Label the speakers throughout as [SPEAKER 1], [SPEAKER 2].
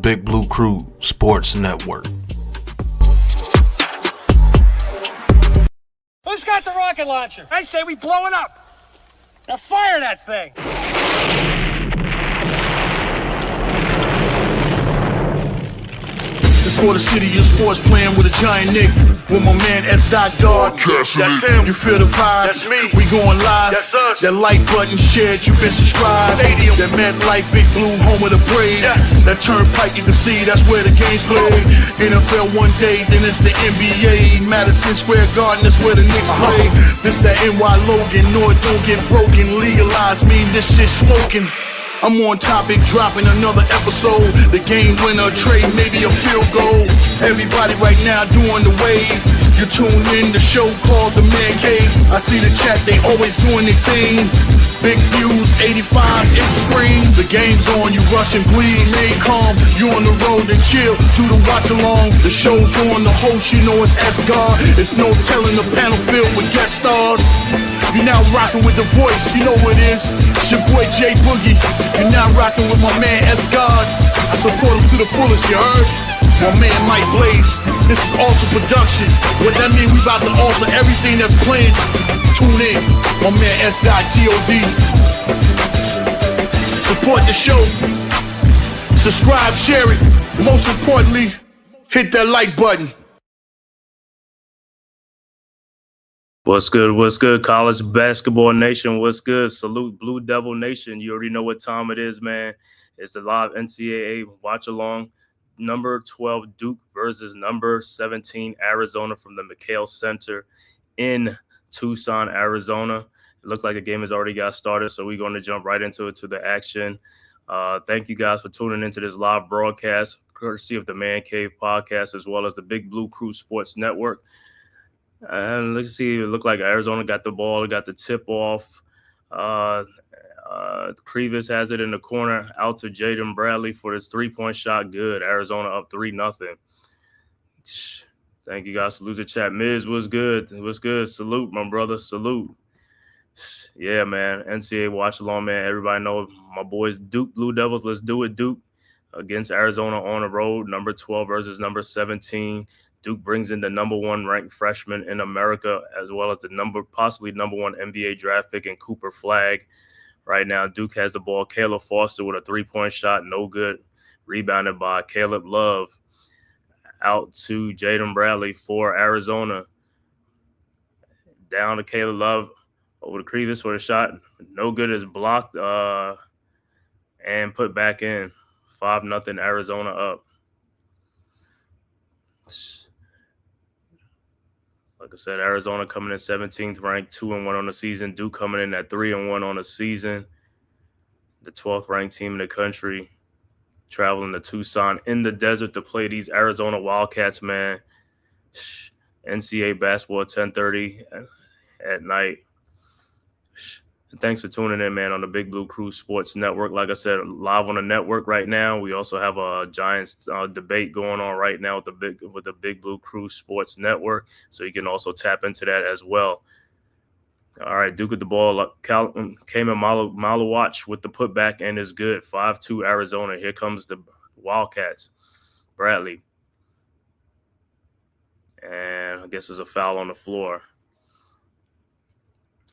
[SPEAKER 1] Big Blue Crew Sports Network.
[SPEAKER 2] Who's got the rocket launcher? I say we blow it up. Now fire that thing.
[SPEAKER 3] It's for the city of sports, playing with a giant Nick. With my man S. Guard.
[SPEAKER 4] That's him.
[SPEAKER 3] You feel the vibe?
[SPEAKER 4] That's me.
[SPEAKER 3] We going live.
[SPEAKER 4] That's us.
[SPEAKER 3] That like button shared, you been subscribed.
[SPEAKER 4] Stadium.
[SPEAKER 3] That MetLife Big Blue, home of the Braves.
[SPEAKER 4] Yeah.
[SPEAKER 3] That turnpike, you can see that's where the game's played. NFL one day, then it's the NBA. Madison Square Garden, that's where the Knicks play. This that NY Logan, no it don't get broken. Legalized mean this shit smoking. I'm on topic, dropping another episode. The game winner, trade, maybe a field goal. Everybody right now doing the wave. You tune in, the show called TheMan-Cave. I see the chat, they always doing their thing. Big views, 85-inch screen. The game's on, you rush and bleed, stay calm. You on the road and chill, do the watch along. The show's on, the host, you know it's S-God. It's no telling the panel filled with guest stars. You now rocking with the voice, you know what it is. It's your boy J Boogie. You're now rocking with my man S-God. I support him to the fullest, you heard? My man Mike Blaze. This is Alter Production. What that mean, we about to alter everything that's playing. Tune in. My man S.God. Support the show. Subscribe, share it. Most importantly, hit that like button.
[SPEAKER 5] What's good, college basketball nation? What's good? Salute Blue Devil Nation. You already know what time it is, man. It's the live NCAA watch along. Number 12 Duke versus number 17 Arizona from the McHale Center in Tucson, Arizona. It looks like the game has already got started, so we're going to jump right into the action. Thank you guys for tuning into this live broadcast, courtesy of the Man-Cave podcast, as well as the Big Blue Crew Sports Network. And let's see, it looked like Arizona got the ball, got the tip off. Crevis has it in the corner, out to Jaden Bradley for his three-point shot. Good. Arizona up 3-0. Thank you guys. Salute the chat. Miz, what's good? What's good? Salute, my brother. Salute. Yeah, man. NCAA watch along, man. Everybody know my boys Duke Blue Devils. Let's do it, Duke. Against Arizona on the road, number 12 versus number 17. Duke brings in the number one ranked freshman in America, as well as the possibly number one NBA draft pick in Cooper Flagg. Right now, Duke has the ball. Caleb Foster with a three-point shot, no good. Rebounded by Caleb Love. Out to Jaden Bradley for Arizona. Down to Caleb Love over to Crevis for the shot. No good, is blocked and put back in. 5-0 Arizona up. Like I said, Arizona coming in 17th ranked, 2-1 on the season. Duke coming in at 3-1 on the season. The 12th ranked team in the country, traveling to Tucson in the desert to play these Arizona Wildcats, man. NCAA basketball at 10:30 at night. And thanks for tuning in, man, on the Big Blue Crew Sports Network. Like I said, live on the network right now. We also have a Giants debate going on right now with the Big Blue Crew Sports Network, so you can also tap into that as well. All right, Duke with the ball. Came in Malawatch with the putback and is good. 5-2 Arizona. Here comes the Wildcats. Bradley. And I guess there's a foul on the floor.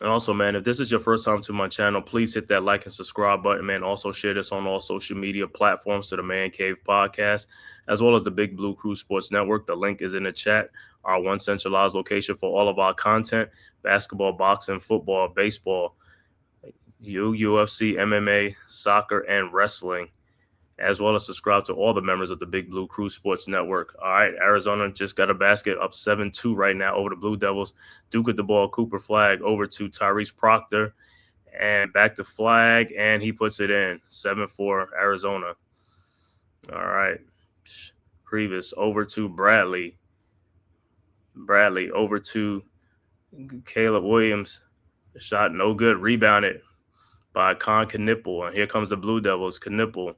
[SPEAKER 5] And also, man, if this is your first time to my channel, please hit that like and subscribe button, man. Also share this on all social media platforms to the Man-Cave podcast, as well as the Big Blue Crew Sports Network. The link is in the chat. Our one centralized location for all of our content: basketball, boxing, football, baseball, UFC, MMA, soccer, and wrestling, as well as subscribe to all the members of the Big Blue Crew Sports Network. All right, Arizona just got a basket, up 7-2 right now over the Blue Devils. Duke with the ball, Cooper Flagg over to Tyrese Proctor, and back to Flagg, and he puts it in. 7-4 Arizona. All right, Crevis over to Bradley. Bradley over to Caleb Williams. Shot no good, rebounded by Con Knipple, and here comes the Blue Devils. Knipple.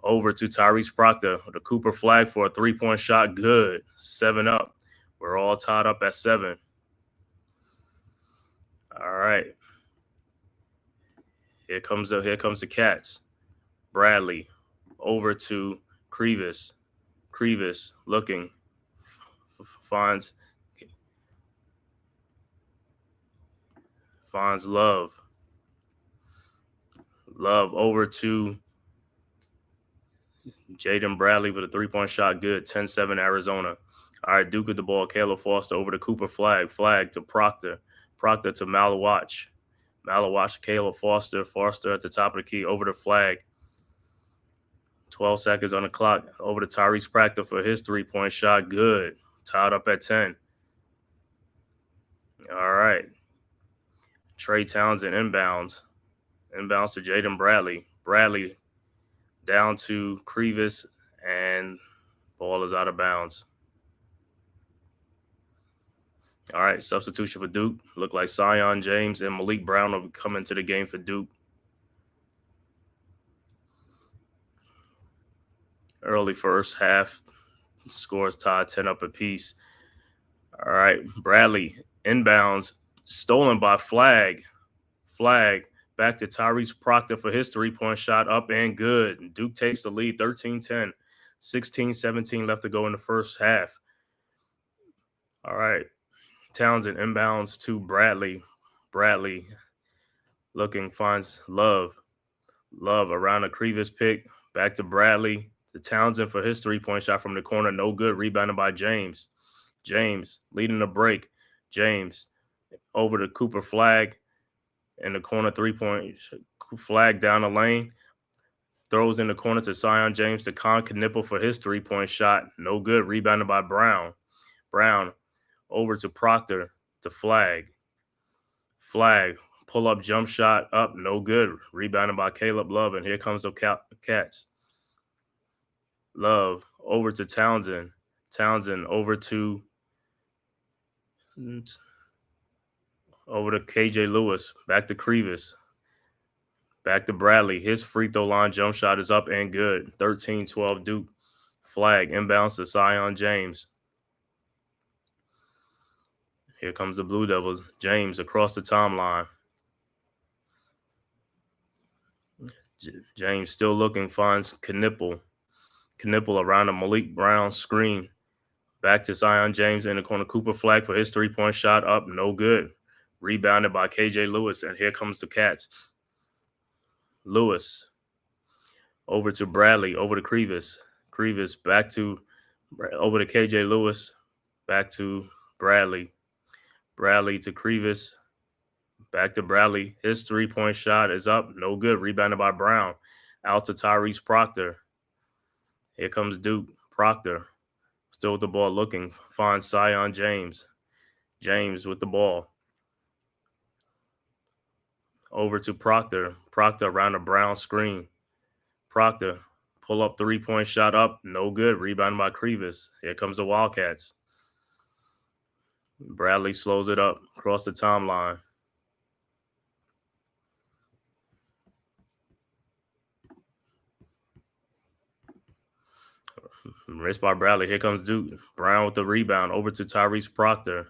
[SPEAKER 5] Over to Tyrese Proctor with a Cooper Flagg for a three-point shot. Good. 7-up. We're all tied up at 7. All right. Here comes the Cats. Bradley over to Crevis looking. Finds Love. Love over to Jaden Bradley with a three-point shot. Good. 10-7 Arizona. All right, Duke with the ball. Caleb Foster over to Cooper Flag. Flag to Proctor. Proctor to Malawatch. Malawatch, Caleb Foster. Foster at the top of the key. Over to Flag. 12 seconds on the clock. Over to Tyrese Proctor for his three-point shot. Good. Tied up at 10. All right. Trey Townsend inbounds. Inbounds to Jaden Bradley. Bradley down to Crevis, and ball is out of bounds. All right, substitution for Duke. Look like Zion James and Malik Brown will come into the game for Duke. Early first half, scores tied 10 up apiece. All right, Bradley inbounds, stolen by Flag. Flag back to Tyrese Proctor for his three-point shot, up and good. Duke takes the lead, 13-10. 16-17 left to go in the first half. All right, Townsend inbounds to Bradley. Bradley looking, finds Love. Love around a Crevis pick. Back to Bradley. To Townsend for his three-point shot from the corner. No good. Rebounded by James. James leading the break. James over to Cooper Flag. In the corner, three-point Flag down the lane. Throws in the corner to Zion James to Con Knipple for his three-point shot. No good. Rebounded by Brown. Brown over to Proctor to Flag. Flag, pull-up jump shot up. No good. Rebounded by Caleb Love. And here comes the Cats. Love over to Townsend. Townsend over to KJ Lewis. Back to Crevis. Back to Bradley. His free throw line jump shot is up and good. 13-12 Duke. Flag inbounds to Zion James. Here comes the Blue Devils. James across the timeline. James still looking, finds Knipple. Knipple around a Malik Brown screen. Back to Zion James in the corner. Cooper Flag for his three-point shot, up, no good. Rebounded by KJ Lewis, and here comes the Cats. Lewis over to Bradley, over to Crevis. Crevis back to over to KJ Lewis, back to Bradley. Bradley to Crevis, back to Bradley. His three-point shot is up, no good. Rebounded by Brown. Out to Tyrese Proctor. Here comes Duke. Proctor still with the ball looking. Finds Zion James. James with the ball. Over to Proctor. Proctor around a Brown screen. Proctor pull up three-point shot up. No good. Rebounded by Crevis. Here comes the Wildcats. Bradley slows it up across the timeline. Missed by Bradley. Here comes Duke. Brown with the rebound. Over to Tyrese Proctor.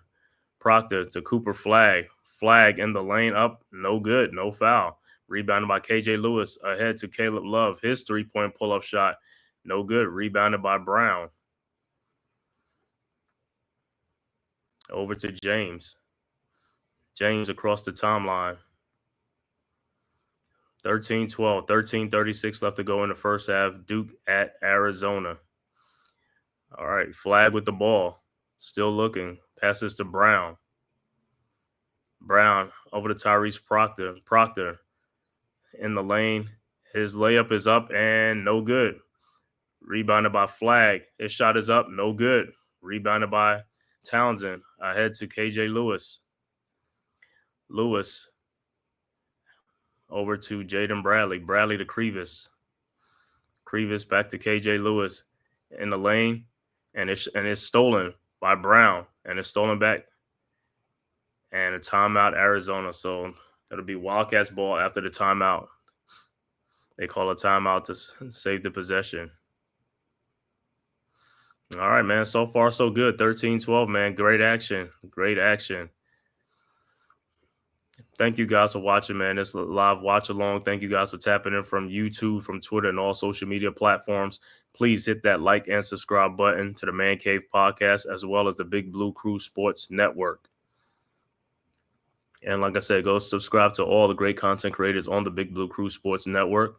[SPEAKER 5] Proctor to Cooper Flag. Flag in the lane up. No good. No foul. Rebounded by KJ Lewis. Ahead to Caleb Love. His three-point pull-up shot. No good. Rebounded by Brown. Over to James. James across the timeline. 13-12. 13:36 left to go in the first half. Duke at Arizona. All right. Flag with the ball. Still looking. Passes to Brown. Brown over to Tyrese Proctor. Proctor in the lane. His layup is up and no good. Rebounded by Flag. His shot is up. No good. Rebounded by Townsend. Ahead to KJ Lewis. Lewis over to Jaden Bradley. Bradley to Crevis. Crevis back to KJ Lewis in the lane. And it's stolen by Brown. And it's stolen back. And a timeout, Arizona. So that'll be Wildcats ball after the timeout. They call a timeout to save the possession. All right, man. So far, so good. 13-12, man. Great action. Great action. thank you guys for watching, man. This live watch along. Thank you guys for tapping in from YouTube, from Twitter, and all social media platforms. Please hit that like and subscribe button to the Man Cave podcast, as well as the Big Blue Crew Sports Network. And like I said, go subscribe to all the great content creators on the Big Blue Crew Sports Network.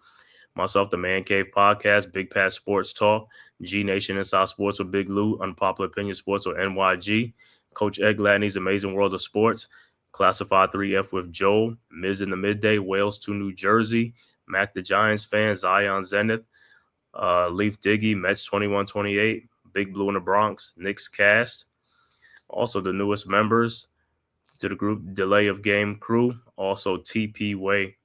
[SPEAKER 5] Myself, the Man Cave podcast, Big Pat Sports Talk, G Nation Inside Sports with Big Lou, Unpopular Opinion Sports or NYG, Coach Ed Gladney's Amazing World of Sports, Classified 3F with Joel, Miz in the Midday, Wales to New Jersey, Mac the Giants fan, Zion Zenith, Leaf Diggy, Mets 2128, Big Blue in the Bronx, Knicks Cast. Also the newest members to the group, Delay of Game Crew, also TP Way,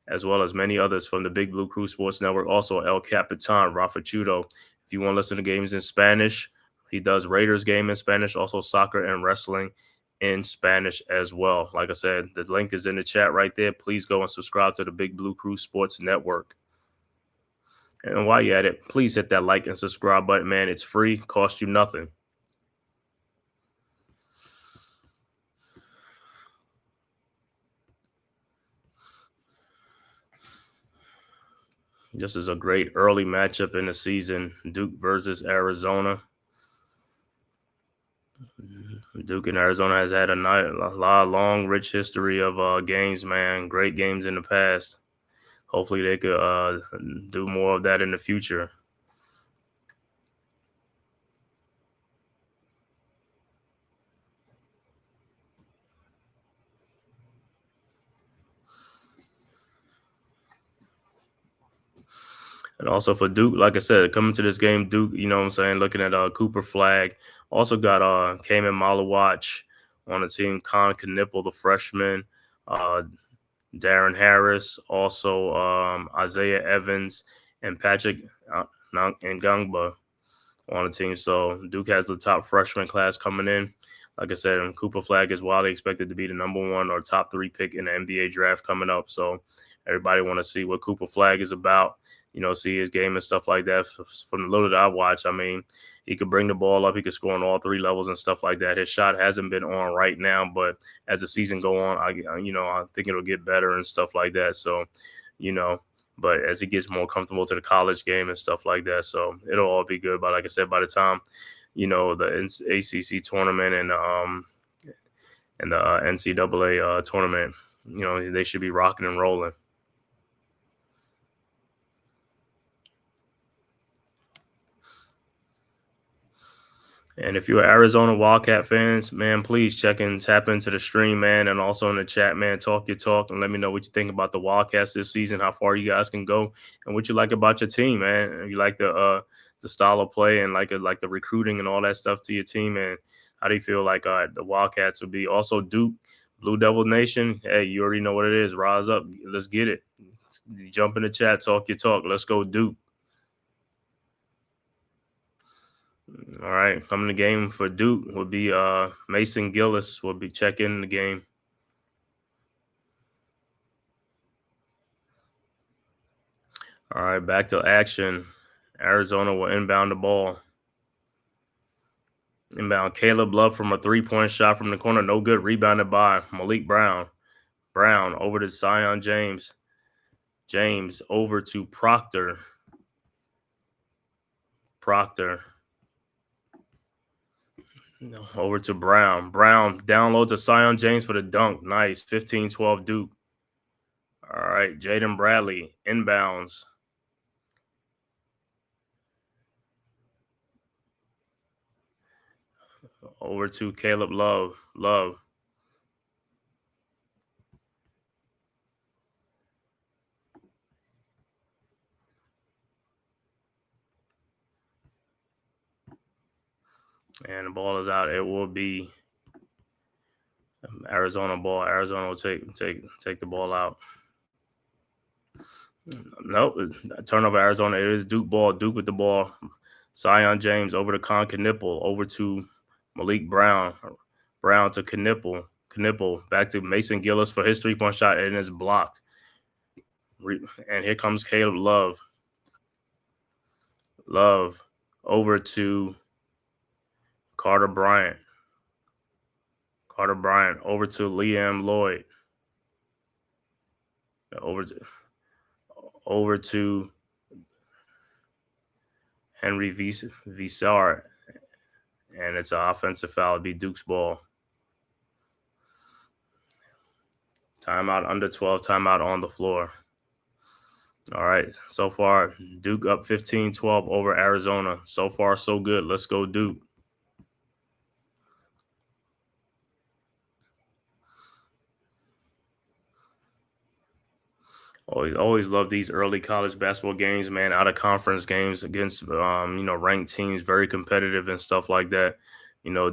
[SPEAKER 5] as well as many others from the Big Blue Crew Sports Network. Also El Capitan, Rafa Chudo. If you want to listen to games in Spanish, he does Raiders game in Spanish, also soccer and wrestling in Spanish as well. Like I said, the link is in the chat right there. Please go and subscribe to the Big Blue Crew Sports Network. And while you're at it, please hit that like and subscribe button, man. It's free, cost you nothing. This is a great early matchup in the season, Duke versus Arizona. Duke and Arizona has had a lot long, rich history of games, man. Great games in the past. Hopefully they could do more of that in the future. And also for Duke, like I said, coming to this game, Duke, you know what I'm saying, looking at Cooper Flagg. Also got Kamen Malawatch on the team, Con Knipple, the freshman, Darren Harris, also Isaiah Evans, and Patrick Ngangba on the team. So Duke has the top freshman class coming in. Like I said, and Cooper Flagg is widely expected to be the #1 or top 3 pick in the NBA draft coming up. So everybody want to see what Cooper Flagg is about, you know, see his game and stuff like that. From the little that I watch, I mean, he could bring the ball up. He could score on all 3 levels and stuff like that. His shot hasn't been on right now, but as the season go on, I think it'll get better and stuff like that. So, you know, but as he gets more comfortable to the college game and stuff like that, so it'll all be good. But like I said, by the time, you know, the ACC tournament and the NCAA tournament, you know, they should be rocking and rolling. And if you're Arizona Wildcat fans, man, please tap into the stream, man, and also in the chat, man, talk your talk and let me know what you think about the Wildcats this season, how far you guys can go, and what you like about your team, man. If you like the style of play and like the recruiting and all that stuff to your team, and how do you feel like the Wildcats will be? Also, Duke, Blue Devil Nation, hey, you already know what it is. Rise up, let's get it. Jump in the chat, talk your talk. Let's go, Duke. All right, coming to the game for Duke will be Mason Gillis will be checking the game. All right, back to action. Arizona will inbound the ball. Inbound Caleb Love from a 3-point shot from the corner. No good. Rebounded by Malik Brown. Brown over to Zion James. James over to Proctor. Over to Brown. Brown down low to Zion James for the dunk. Nice. 15-12 Duke. All right. Jaden Bradley inbounds. Over to Caleb Love. And the ball is out. It will be Arizona ball. Arizona will take the ball out. Nope. Turnover Arizona. It is Duke ball. Duke with the ball. Zion James over to Con Knipple. Over to Malik Brown. Brown to Knipple. Back to Mason Gillis for his 3-point shot, and it's blocked. And here comes Caleb Love. Love over to Carter Bryant over to Liam Lloyd. over to Henry Visar, and it's an offensive foul. It'll be Duke's ball. Timeout under 12, timeout on the floor. All right, so far, Duke up 15-12 over Arizona. So far, so good. Let's go, Duke. Always love these early college basketball games, man. Out of conference games against, ranked teams, very competitive and stuff like that.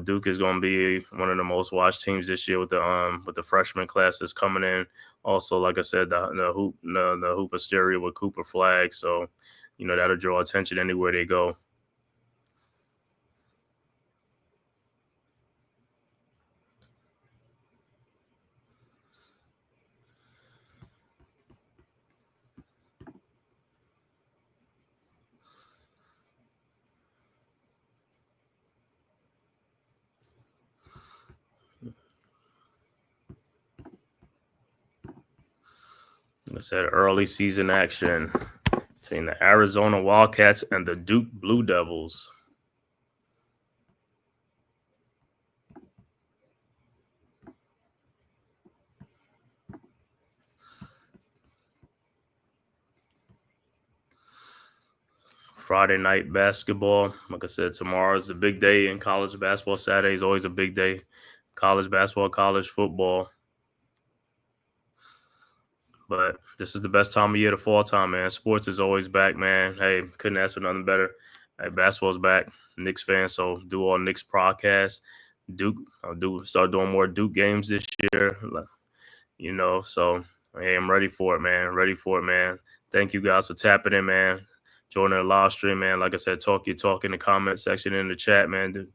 [SPEAKER 5] Duke is going to be one of the most watched teams this year with the freshman classes coming in. Also, like I said, the hoop hysteria with Cooper Flag, so that'll draw attention anywhere they go. Like I said, early season action between the Arizona Wildcats and the Duke Blue Devils. Friday night basketball. Like I said, tomorrow is a big day in college basketball. Saturday is always a big day. College basketball, college football. But this is the best time of year, the fall time, man. Sports is always back, man. Hey, couldn't ask for nothing better. Hey, basketball's back. Knicks fan, so do all Knicks podcasts. Duke, I'll start doing more Duke games this year. So hey, I'm ready for it, man. Ready for it, man. Thank you guys for tapping in, man. Joining the live stream, man. Like I said, talk in the comment section in the chat, man. Dude.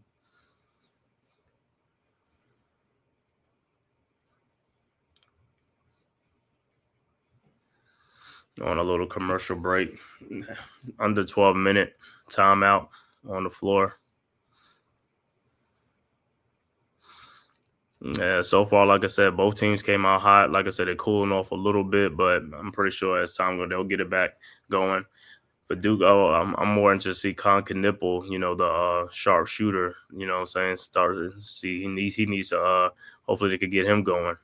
[SPEAKER 5] On a little commercial break. Under 12-minute timeout on the floor. Yeah, so far, like I said, both teams came out hot. Like I said, they're cooling off a little bit, but I'm pretty sure as time goes, they'll get it back going. For Duke, I'm more interested to see Con Knipple, the sharp shooter, what I'm saying, start to see he needs to hopefully they could get him going.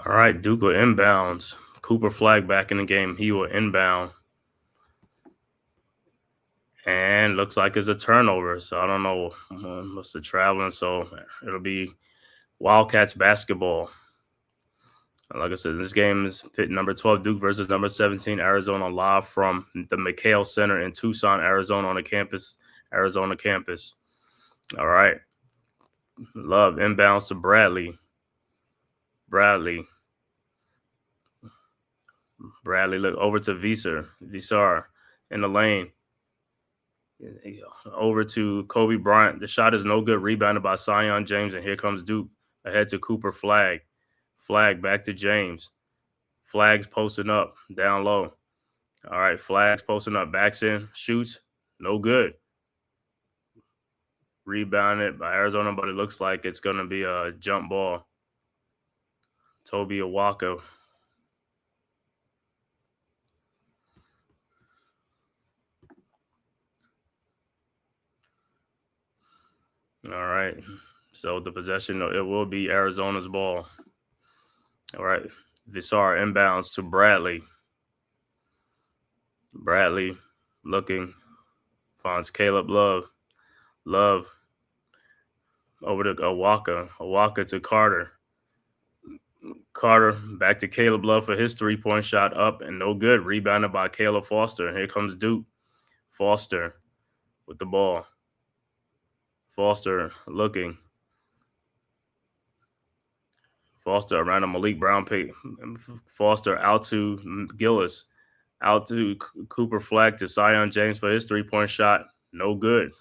[SPEAKER 5] All right, Duke will inbounds. Cooper Flag back in the game. He will inbound. And looks like it's a turnover. So I don't know what's the traveling. So it'll be Wildcats basketball. Like I said, this game is pit number 12 Duke versus number 17 Arizona, live from the McHale Center in Tucson, Arizona, on the Arizona campus. All right. Love inbounds to Bradley. Bradley look over to Visar in the lane. Over to Kobe Bryant. The shot is no good. Rebounded by Sion James, and here comes Duke ahead to Cooper Flag. Flag back to James. Flag's posting up down low. All right, Flag's posting up, backs in, shoots, no good. Rebounded by Arizona, but it looks like it's going to be a jump ball. Toby Awaka. All right, so the possession, it will be Arizona's ball. All right, Visar inbounds to Bradley. Bradley looking, finds Caleb Love. Love over to Awaka. Awaka to Carter. Carter back to Caleb Love for his 3-point shot up and no good. Rebounded by Caleb Foster. Here comes Duke. Foster with the ball. Foster looking. Foster around a Malik Brown pick. Foster out to Gillis. Out to Cooper Flag to Zion James for his 3-point shot. No good.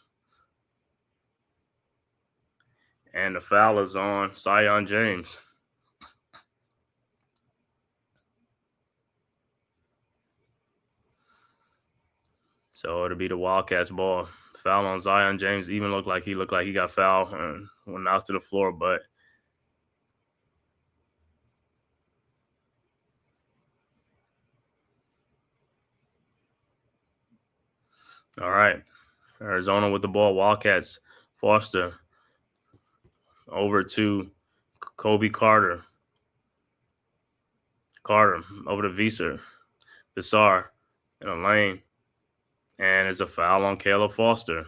[SPEAKER 5] And the foul is on Zion James. So it'll be the Wildcats ball. Foul on Zion James. Even looked like he got fouled and went out to the floor, but all right. Arizona with the ball. Wildcats. Foster over to Kobe Carter. Carter over to Visser. Bissar in a lane. And it's a foul on Caleb Foster.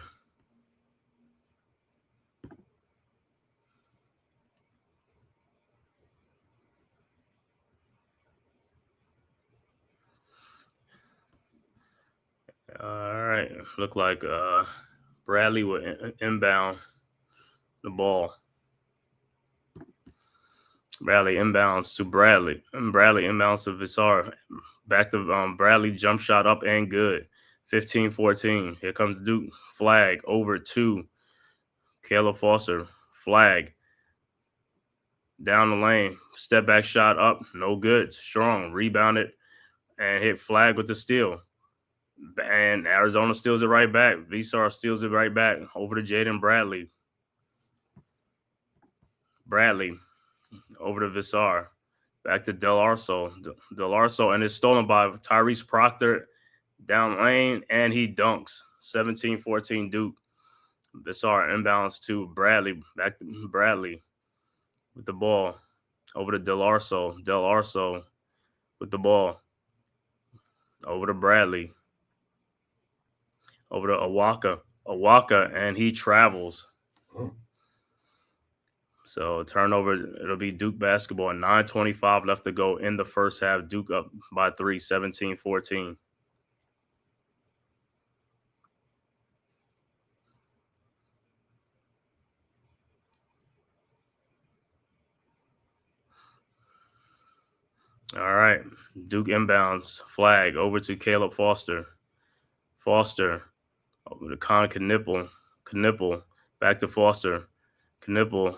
[SPEAKER 5] All right. Look like Bradley will inbound the ball. Bradley inbounds to Bradley. And Bradley inbounds to Visar. Back to Bradley, jump shot up and good. 15-14. Here comes Duke. Flag over to Caleb Foster. Flag. Down the lane. Step back shot up. No good. Strong. Rebounded and hit Flag with the steal. And Arizona steals it right back. Visar steals it right back. Over to Jaden Bradley. Bradley. Over to Visar. Back to Del Arso. Del Arso, and it's stolen by Tyrese Proctor down lane, and he dunks. 17-14 Duke. Visar inbounds to Bradley. Back to Bradley with the ball. Over to Del Arso. Del Arso with the ball. Over to Bradley. Over to Awaka. Awaka, and he travels. So turnover, it'll be Duke basketball. 9:25 left to go in the first half. Duke up by 3, 17-14. All right. Duke inbounds. Flag over to Caleb Foster. Foster over to Con Knipple. Knipple back to Foster. Knipple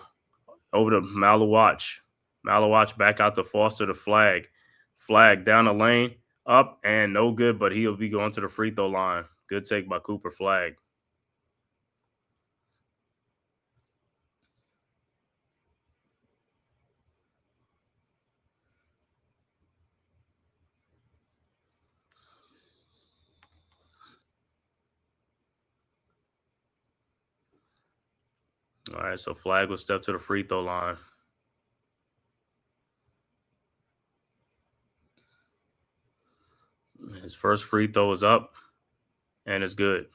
[SPEAKER 5] over to Malawach. Malawach back out to Foster to Flag. Flag down the lane. Up and no good, but he'll be going to the free throw line. Good take by Cooper Flag. All right, so Flag will step to the free throw line. His first free throw is up, and it's good.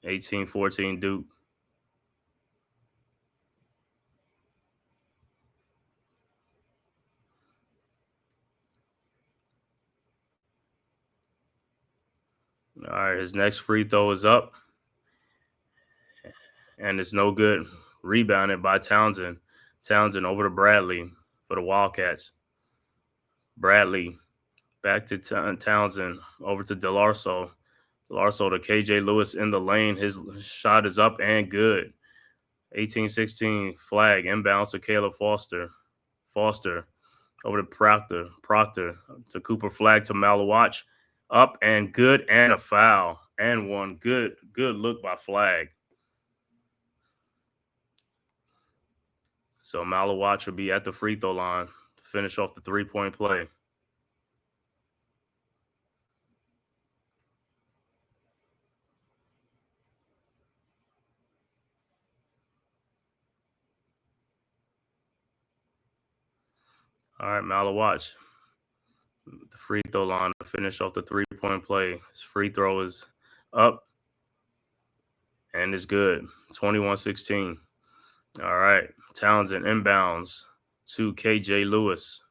[SPEAKER 5] 18-14 Duke. All right, his next free throw is up, and it's no good. Rebounded by Townsend. Townsend over to Bradley for the Wildcats. Bradley back to Townsend over to DeLarso. DeLarso to KJ Lewis in the lane. His shot is up and good. 18-16 Flag inbounds to Caleb Foster. Foster over to Proctor. Proctor to Cooper Flag to Malawach. Up and good, and a foul and one. Good look by Flag. So Malawach will be at the free throw line to finish off the 3-point play. All right, Malawach. the free throw line to finish off the 3-point play. His free throw is up and it's good. 21-16. All right. Townsend inbounds to KJ Lewis.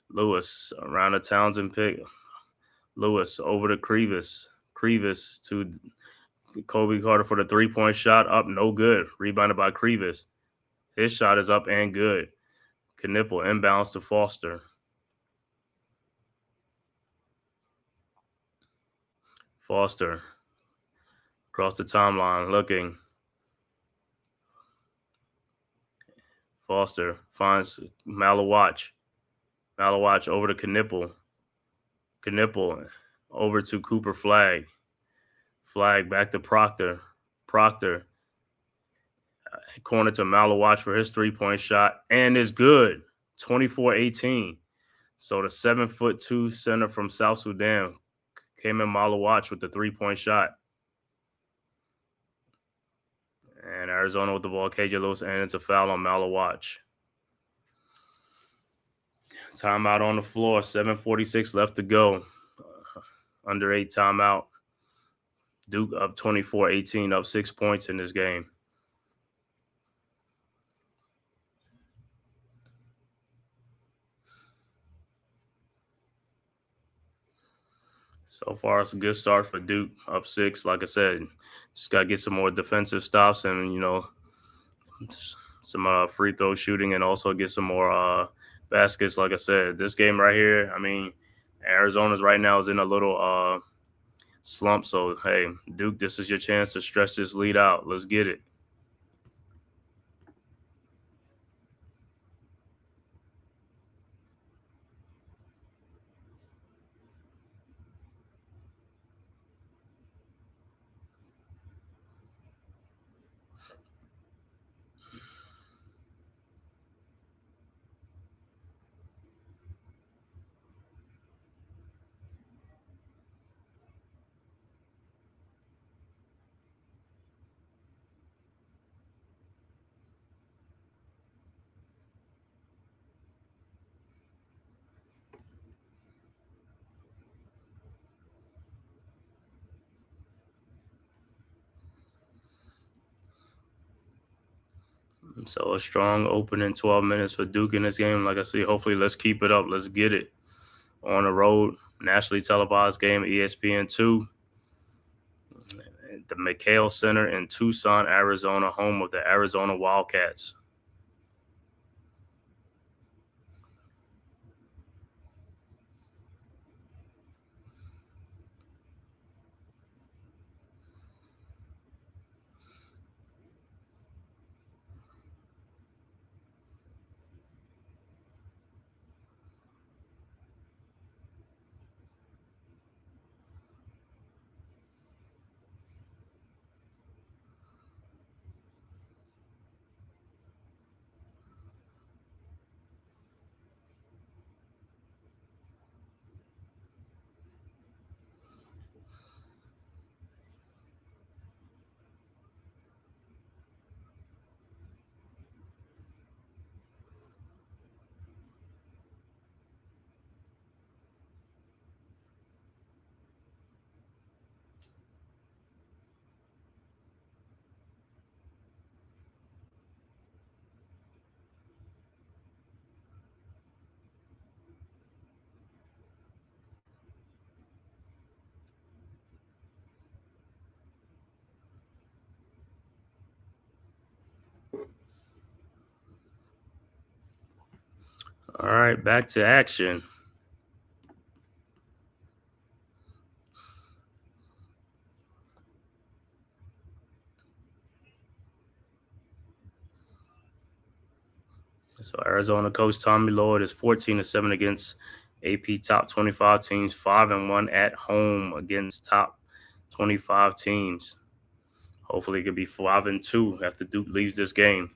[SPEAKER 5] Lewis around the Townsend pick. Lewis over to Crevis. Crevis to Kobe Carter for the 3-point shot. Up, no good. Rebounded by Crevis. His shot is up and good. Knipple inbounds to Foster. Foster across the timeline looking. Foster finds Malawach. Malawach over to Knipple. Knipple over to Cooper Flag. Flag back to Proctor. Proctor corner to Malawach for his 3-point shot. And it's good. 24-18. So the 7'2" center from South Sudan came in Malawach with the 3-point shot. And Arizona with the ball, KJ Lewis, and it's a foul on Malawach. Timeout on the floor, 7:46 left to go. Under 8 timeout. Duke up 24-18, up 6 points in this game. So far, it's a good start for Duke, up 6. Like I said, just got to get some more defensive stops and, some free throw shooting and also get some more baskets. Like I said, this game right here, Arizona's right now is in a little slump. So, hey, Duke, this is your chance to stretch this lead out. Let's get it. So a strong opening 12 minutes for Duke in this game. Like I said, hopefully let's keep it up. Let's get it. On the road, nationally televised game, ESPN2. The McHale Center in Tucson, Arizona, home of the Arizona Wildcats. All right, back to action. So Arizona coach Tommy Lloyd is 14-7 against AP top 25 teams, 5-1 at home against top 25 teams. Hopefully it could be 5-2 after Duke leaves this game.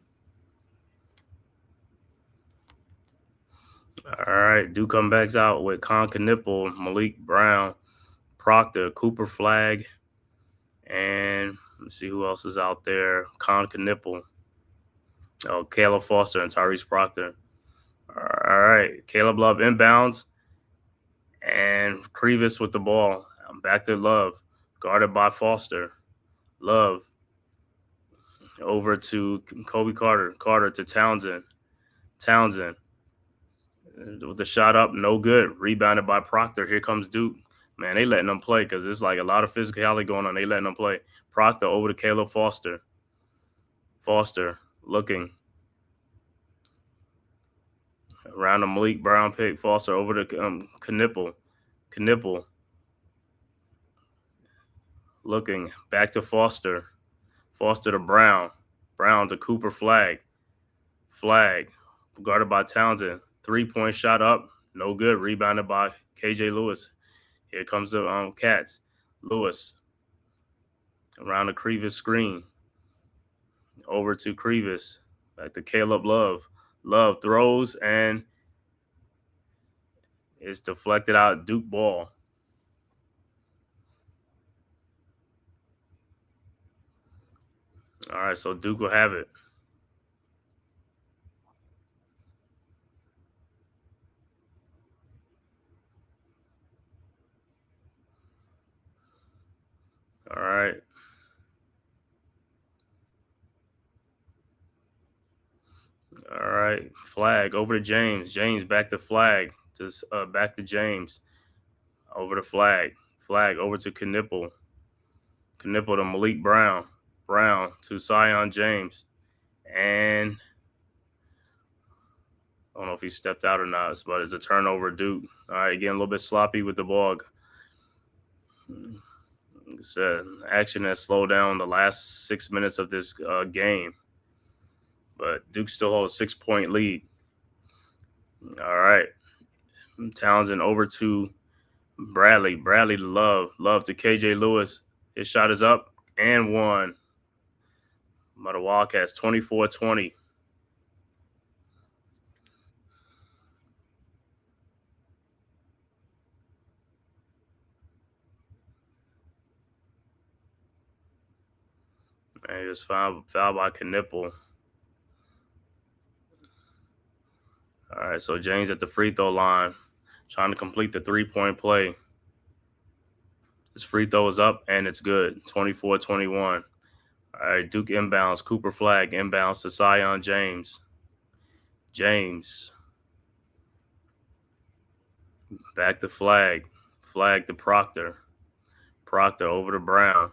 [SPEAKER 5] All right, Duke comes back out with Con Knipple, Malik Brown, Proctor, Cooper Flag, and let's see who else is out there. Con Knipple. Caleb Foster and Tyrese Proctor. All right. Caleb Love inbounds. And Crevis with the ball. Back to Love. Guarded by Foster. Love. Over to Kobe Carter. Carter to Townsend. Townsend. With the shot up, no good. Rebounded by Proctor. Here comes Duke. Man, they letting them play because it's like a lot of physicality going on. They letting them play. Proctor over to Caleb Foster. Foster looking. Around the Malik Brown pick. Foster over to Knipple. Knipple. Looking. Back to Foster. Foster to Brown. Brown to Cooper Flag. Flag. Guarded by Townsend. 3-point shot up. No good. Rebounded by KJ Lewis. Here comes the Cats. Lewis. Around the Crevis screen. Over to Crevis. Back to Caleb Love. Love throws and it's deflected out. Duke ball. All right, so Duke will have it. All right. All right. Flag over to James. James back to Flag. Back to James. Over to Flag. Flag over to Knipple. Knipple to Malik Brown. Brown to Sion James. And I don't know if he stepped out or not, but it's a turnover, Duke. All right, getting a little bit sloppy with the ball. Like I said, action has slowed down the last 6 minutes of this game. But Duke still holds a 6-point lead. All right. Townsend over to Bradley. Bradley to Love. Love to KJ Lewis. His shot is up and one. By the Wildcats, 24-20. And he was fouled by Knipple. All right, so James at the free throw line, trying to complete the 3-point play. His free throw is up, and it's good, 24-21. All right, Duke inbounds. Cooper Flag inbounds to Sion James. James. Back to Flag. Flag to Proctor. Proctor over to Brown.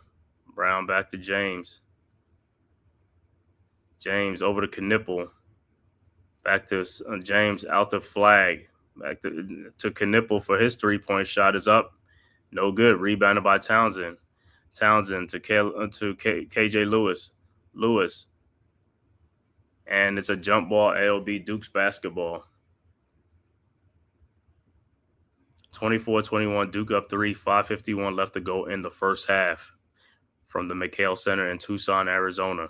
[SPEAKER 5] Brown back to James. James over to Knipple. Back to James out to Flag. Back to Knipple for his 3-point shot is up. No good. Rebounded by Townsend. Townsend to KJ Lewis. Lewis. And it's a jump ball. It'll be Duke's basketball. 24-21. Duke up 3. 5:51 left to go in the first half from the McHale Center in Tucson, Arizona.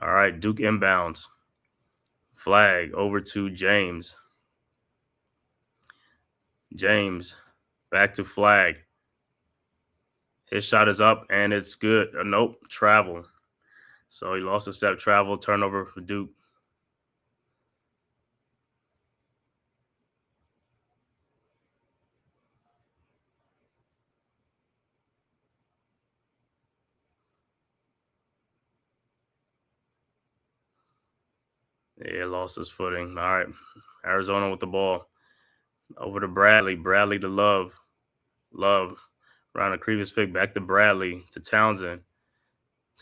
[SPEAKER 5] All right, Duke inbounds. Flag over to James. James back to Flag. His shot is up, and it's good. Nope, travel. So he lost a step, travel, turnover for Duke. Yeah, lost his footing. All right, Arizona with the ball. Over to Bradley. Bradley to Love. Love. Around the Crevis pick, back to Bradley, to Townsend.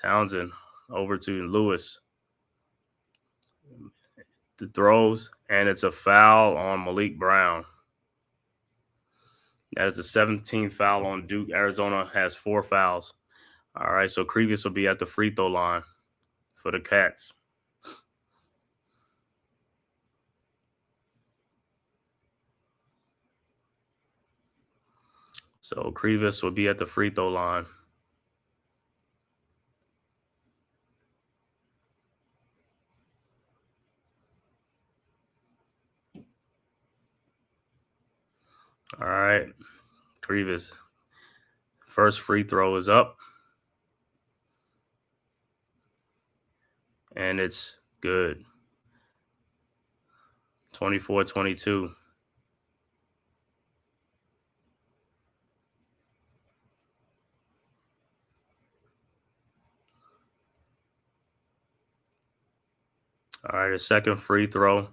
[SPEAKER 5] Townsend over to Lewis. The throws, and it's a foul on Malik Brown. That is the 17th foul on Duke. Arizona has 4 fouls. All right, so Crevis will be at the free throw line for the Cats. So Crevis will be at the free throw line. All right, Crevis. First free throw is up. And it's good. 24-22. All right, his second free throw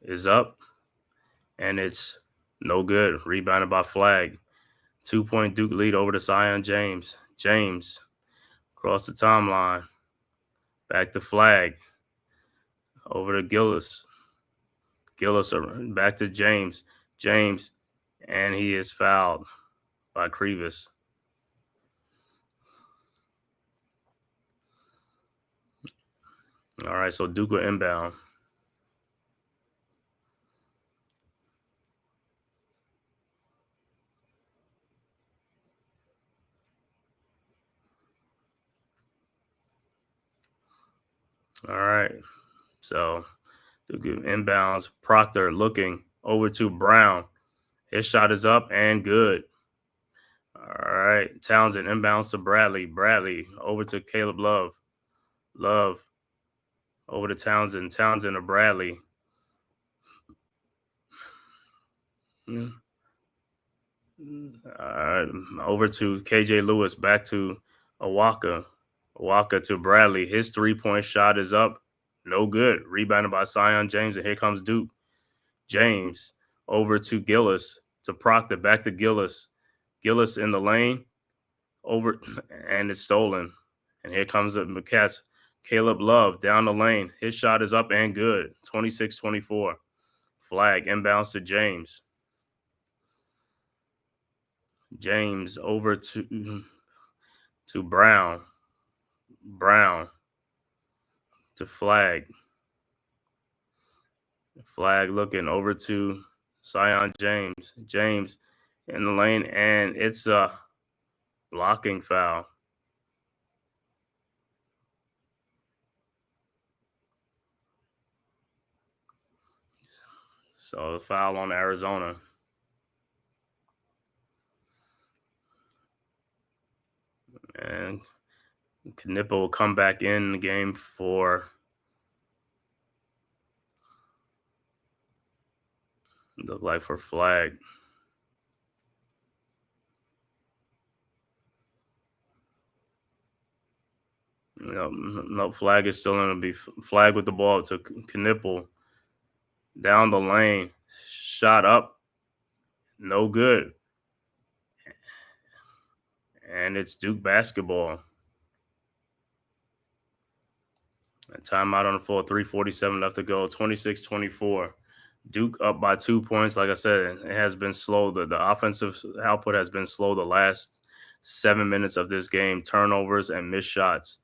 [SPEAKER 5] is up, and it's no good. Rebounded by Flag. 2-point Duke lead over to Zion James. James across the timeline. Back to Flag. Over to Gillis. Gillis back to James. James, and he is fouled by Crevis. All right, so Duke will inbound. All right, so Duke inbounds. Proctor looking over to Brown. His shot is up and good. All right, Townsend inbounds to Bradley. Bradley over to Caleb Love. Love over to Townsend. Townsend to Bradley. Over to KJ Lewis. Back to Awaka. Awaka to Bradley. His 3-point shot is up. No good. Rebounded by Zion James, and here comes Duke. James over to Gillis. To Proctor. Back to Gillis. Gillis in the lane. Over, and it's stolen. And here comes the Cats. Caleb Love down the lane. His shot is up and good. 26-24. Flag inbounds to James. James over to Brown. Brown to Flag. Flag looking over to Zion James. James in the lane, and it's a blocking foul. So, foul on Arizona. And Knipple will come back in the game for Flag. No, Flag is still going to be Flag with the ball to Knipple. Down the lane. Shot up. No good. And it's Duke basketball. A timeout on the floor. 3:47 left to go. 26-24. Duke up by 2 points. Like I said, it has been slow. The offensive output has been slow the last 7 minutes of this game. Turnovers and missed shots.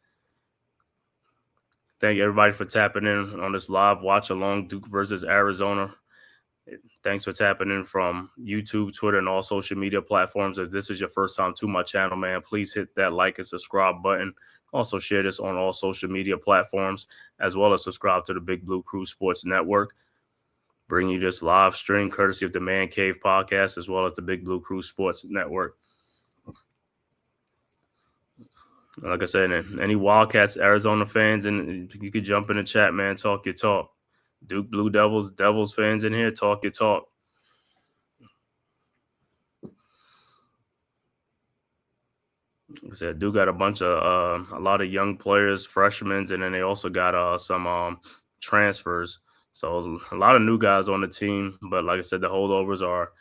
[SPEAKER 5] Thank everybody for tapping in on this live watch along Duke versus Arizona. Thanks for tapping in from YouTube, Twitter, and all social media platforms. If this is your first time to my channel, man, please hit that like and subscribe button. Also share this on all social media platforms, as well as subscribe to the Big Blue Crew Sports Network. Bring you this live stream courtesy of the Man-Cave podcast, as well as the Big Blue Crew Sports Network. Like I said, any Wildcats, Arizona fans, and you could jump in the chat, man. Talk your talk. Duke Blue Devils fans in here, talk your talk. Like I said, Duke got a lot of young players, freshmen, and then they also got some transfers. So a lot of new guys on the team. But like I said, the holdovers are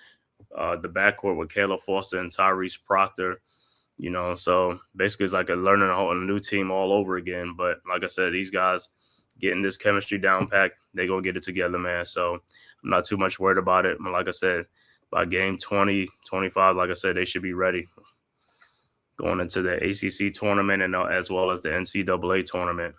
[SPEAKER 5] the backcourt with Caleb Foster and Tyrese Proctor. So basically it's like learning a new team all over again. But like I said, these guys getting this chemistry down packed, they going to get it together, man. So I'm not too much worried about it. But like I said, by game 20, 25, like I said, they should be ready going into the ACC tournament and as well as the NCAA tournament.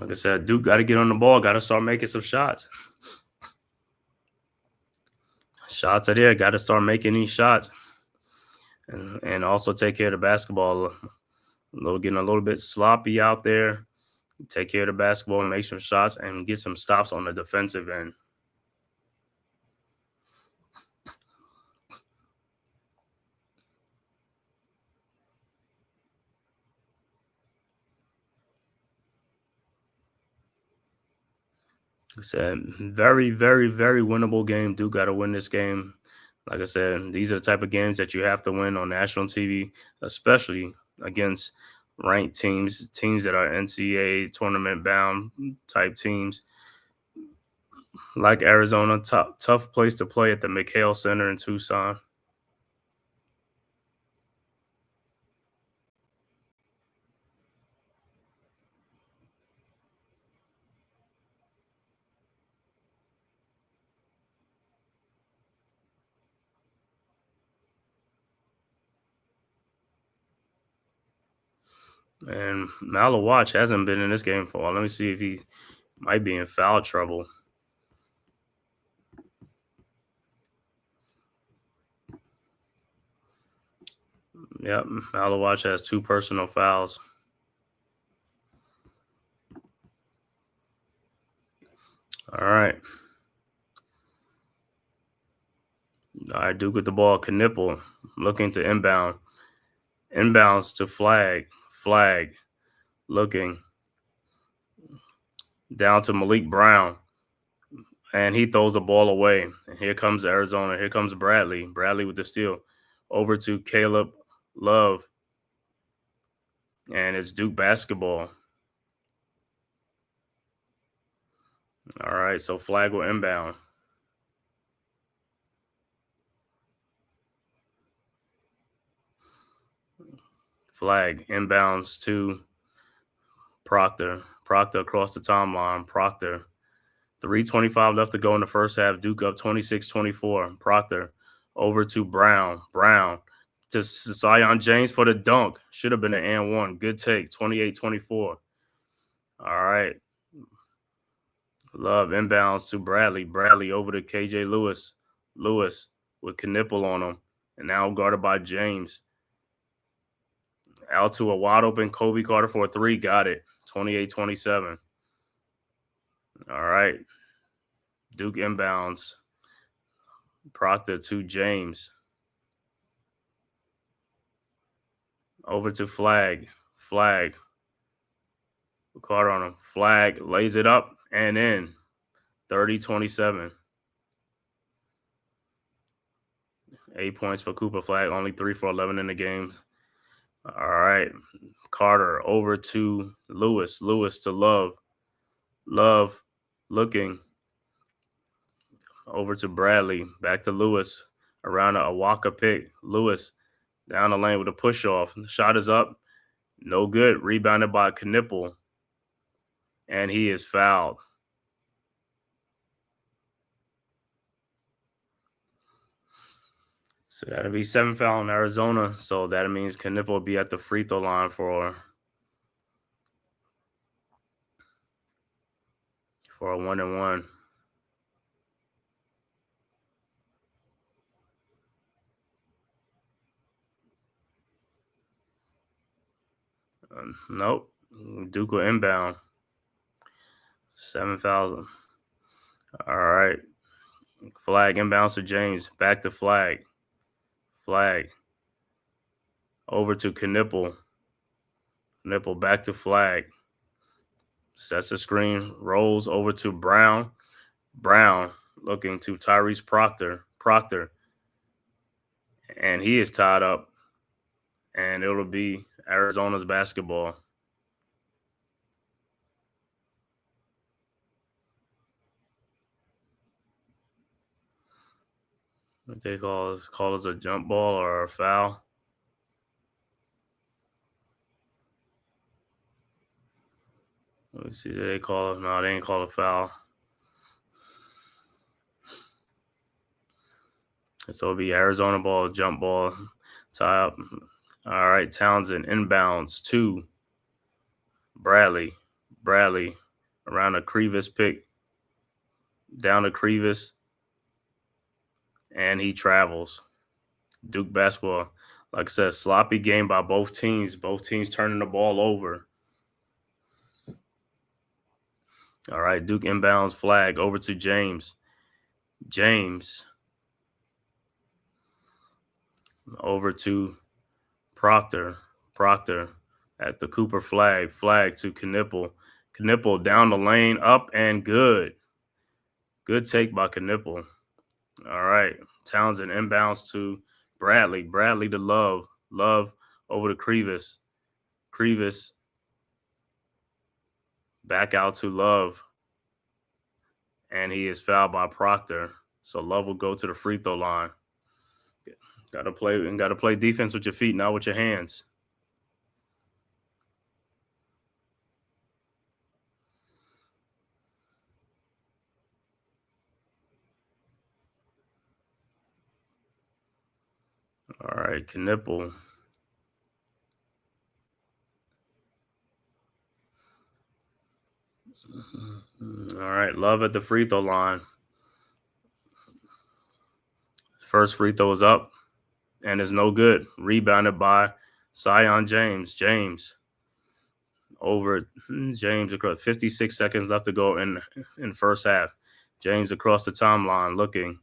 [SPEAKER 5] Like I said, Duke got to get on the ball, got to start making some shots. Shots are there. Got to start making these shots, and also take care of the basketball. Getting a little bit sloppy out there. Take care of the basketball and make some shots and get some stops on the defensive end. Like I said, very, very, very winnable game. Duke got to win this game. Like I said, these are the type of games that you have to win on national TV, especially against ranked teams, teams that are NCAA tournament bound type teams. Like Arizona, tough place to play at the McHale Center in Tucson. And Malawatch hasn't been in this game for a while. Let me see if he might be in foul trouble. Yep, Malawatch has 2 personal fouls. All right. All right, Duke with the ball. Knipple looking to inbound. Inbounds to Flag. Flag looking down to Malik Brown. And he throws the ball away. And here comes Arizona. Here comes Bradley. Bradley with the steal. Over to Caleb Love. And it's Duke basketball. All right, so Flag will inbound. Flag inbounds to Proctor. Proctor across the timeline. Proctor. 3:25 left to go in the first half. Duke up 26-24. Proctor over to Brown. Brown to Zion James for the dunk. Should have been an and one. Good take. 28-24. All right. Love inbounds to Bradley. Bradley over to KJ Lewis. Lewis with Knipple on him. And now guarded by James. Out to a wide open Kobe Carter for a 3. Got it. 28-27. All right. Duke inbounds. Proctor to James. Over to Flag. Flag. Carter on him. Flag lays it up and in. 30-27. 8 points for Cooper. Flag only 3 for 11 in the game. All right. Carter over to Lewis. Lewis to Love. Love looking over to Bradley. Back to Lewis. Around a Walker pick. Lewis down the lane with a push off. The shot is up. No good. Rebounded by Knipple. And he is fouled. So that'll be 7 foul in Arizona. So that means Knipple will be at the free throw line for a 1-and-1. Nope. Duke will inbound. 7 fouls. All right. Flag inbounds to James. Back to Flag. Flag. Over to Knipple. Knipple back to Flag. Sets the screen. Rolls over to Brown. Brown looking to Tyrese Proctor. Proctor. And he is tied up. And it'll be Arizona's basketball. What they call it a jump ball or a foul. Let me see. Did they call it? No, they ain't call it a foul. So it'll be Arizona ball, jump ball, tie up. All right, Townsend inbounds to Bradley. Bradley around a Crevis pick. Down to Crevis. and he travels. Duke basketball, like I said, sloppy game by both teams. Both teams turning the ball over. All right, Duke inbounds flag over to James. James over to Proctor. Proctor at the Cooper flag. Flag to Knipple. Knipple down the lane, up and good. Good take by Knipple. All right, Townsend inbounds to Bradley. Bradley to Love. Love over to Crevis. Crevis back out to Love. And he is fouled by Proctor. So Love will go to the free throw line. Gotta play defense with your feet, not with your hands. All right, Knipple. All right, Love at the free throw line. First free throw is up and is no good. Rebounded by Zion James. James over James across 56 seconds left to go in first half. James across the timeline looking.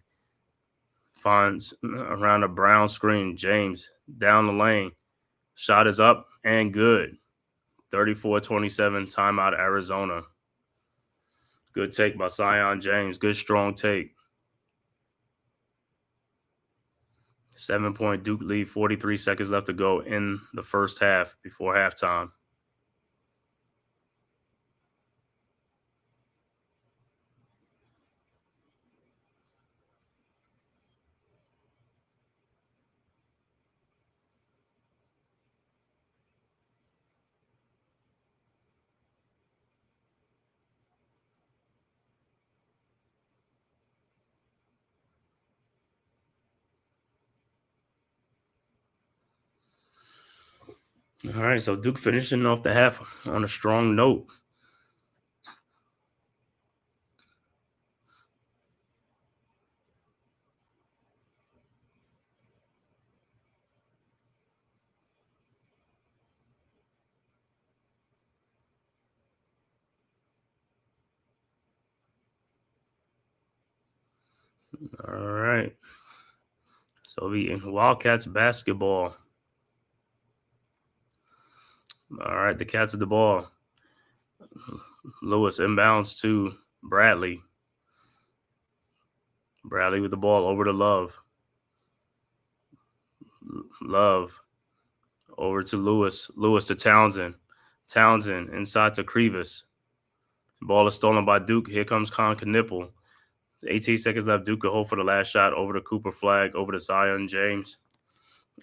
[SPEAKER 5] Finds around a brown screen. James down the lane. Shot is up and good. 34-27 timeout Arizona. Good take by Zion James. Good strong take. 7-point Duke lead. 43 seconds left to go in the first half before halftime. All right, so Duke finishing off the half on a strong note. All right. So the Wildcats basketball. All right, the Cats at the ball. Lewis inbounds to Bradley. Bradley with the ball over to Love. Love over to Lewis. Lewis to Townsend. Townsend inside to Crevis. Ball is stolen by Duke. Here comes Con Knipple. 18 seconds left. Duke will hold for the last shot over the Cooper flag, over to Zion James.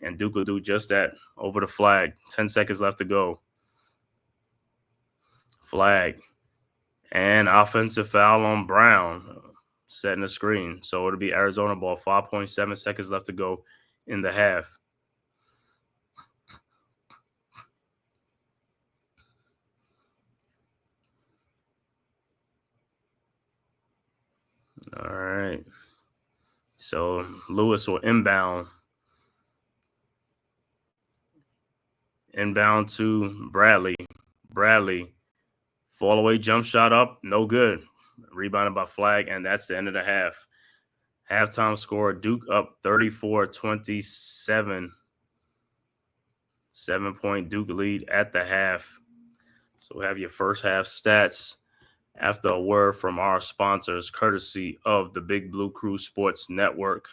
[SPEAKER 5] And Duke will do just that over the flag. 10 seconds left to go. Flag. And offensive foul on Brown. Setting the screen. So it'll be Arizona ball. 5.7 seconds left to go in the half. All right. So Lewis will inbound. Inbound to Bradley. Bradley. Fall away jump shot up. No good. Rebounded by Flag, and that's the end of the half. Halftime score, Duke up 34-27. 7-point Duke lead at the half. So we have your first half stats after a word from our sponsors, courtesy of the Big Blue Crew Sports Network.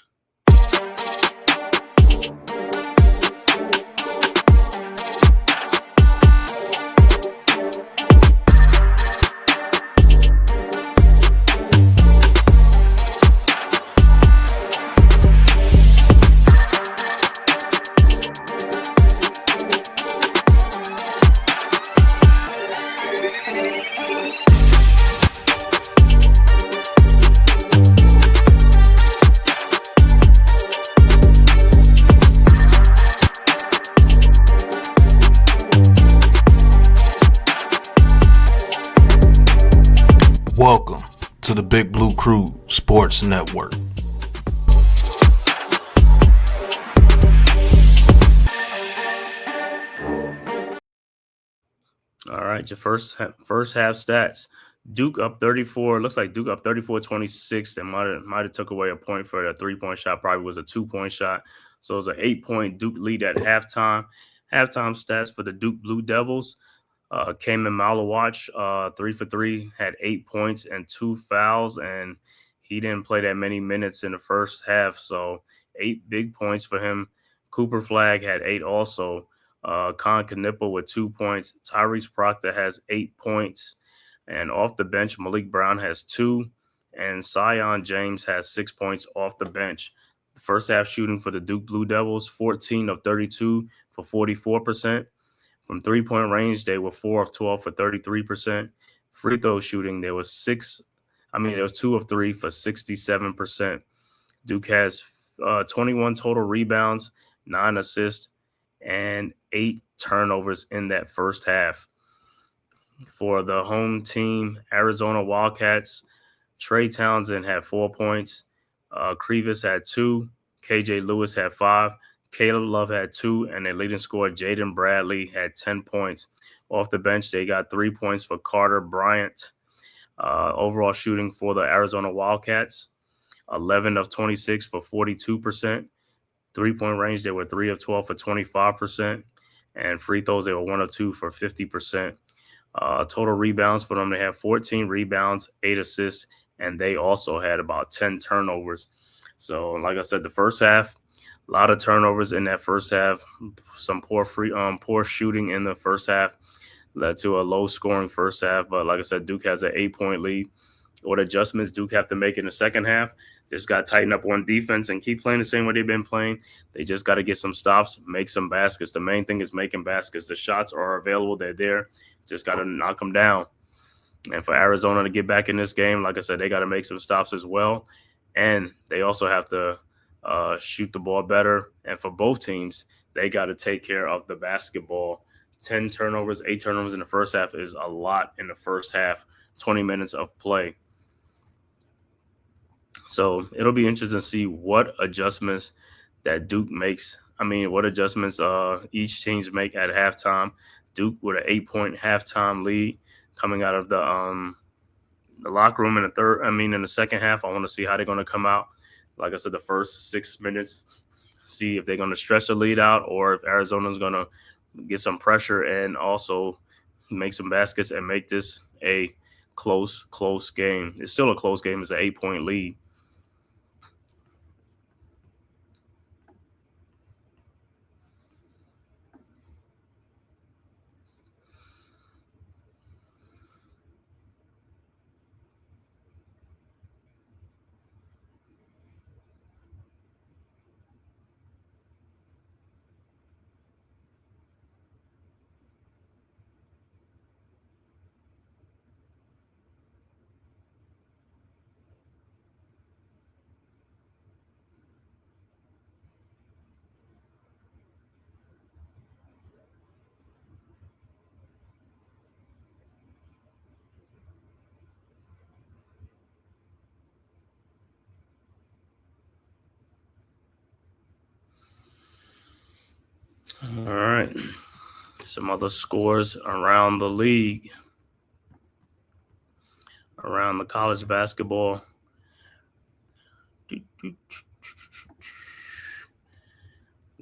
[SPEAKER 1] Welcome to the Big Blue Crew Sports Network.
[SPEAKER 5] right, your first half stats. Duke up 34. Looks like Duke up 34-26. They might have took away a point for a 3-point shot. Probably was a 2-point shot. So it was an 8-point Duke lead at halftime. Halftime stats for the Duke Blue Devils. Came in Malawatch, 3 for 3, had 8 points and 2 fouls, and he didn't play that many minutes in the first half. So 8 big points for him. Cooper Flagg had 8 also. Con Knipple with 2 points. Tyrese Proctor has 8 points. And off the bench, Malik Brown has 2. And Sion James has 6 points off the bench. The first half shooting for the Duke Blue Devils, 14 of 32 for 44%. From three-point range, they were 4 of 12 for 33%. Free throw shooting, there was 2 of 3 for 67%. Duke has 21 total rebounds, 9 assists, and 8 turnovers in that first half. For the home team, Arizona Wildcats, Trey Townsend had 4 points. Crevis had 2. KJ Lewis had 5. Caleb Love had 2, and their leading scorer, Jaden Bradley, had 10 points. Off the bench, they got 3 points for Carter Bryant. Overall shooting for the Arizona Wildcats, 11 of 26 for 42%. 3-point range, they were 3 of 12 for 25%. And free throws, they were 1 of 2 for 50%. Total rebounds for them, they had 14 rebounds, 8 assists, and they also had about 10 turnovers. So, like I said, the first half, a lot of turnovers in that first half. Some poor shooting in the first half led to a low-scoring first half. But like I said, Duke has an 8-point lead. What adjustments Duke have to make in the second half? Just got to tighten up on defense and keep playing the same way they've been playing. They just got to get some stops, make some baskets. The main thing is making baskets. The shots are available. They're there. Just got to knock them down. And for Arizona to get back in this game, like I said, they got to make some stops as well. And they also have to shoot the ball better. And for both teams, they got to take care of the basketball. 10 turnovers, 8 turnovers in the first half is a lot in the first half, 20 minutes of play. So it'll be interesting to see what adjustments that Duke makes. What adjustments each teams make at halftime. Duke with an 8-point halftime lead coming out of the locker room in the second half. I want to see how they're going to come out. Like I said, the first 6 minutes, see if they're going to stretch the lead out or if Arizona's going to get some pressure and also make some baskets and make this a close game. It's still a close game. It's an 8-point lead. All right. Some other scores around the league, around the college basketball.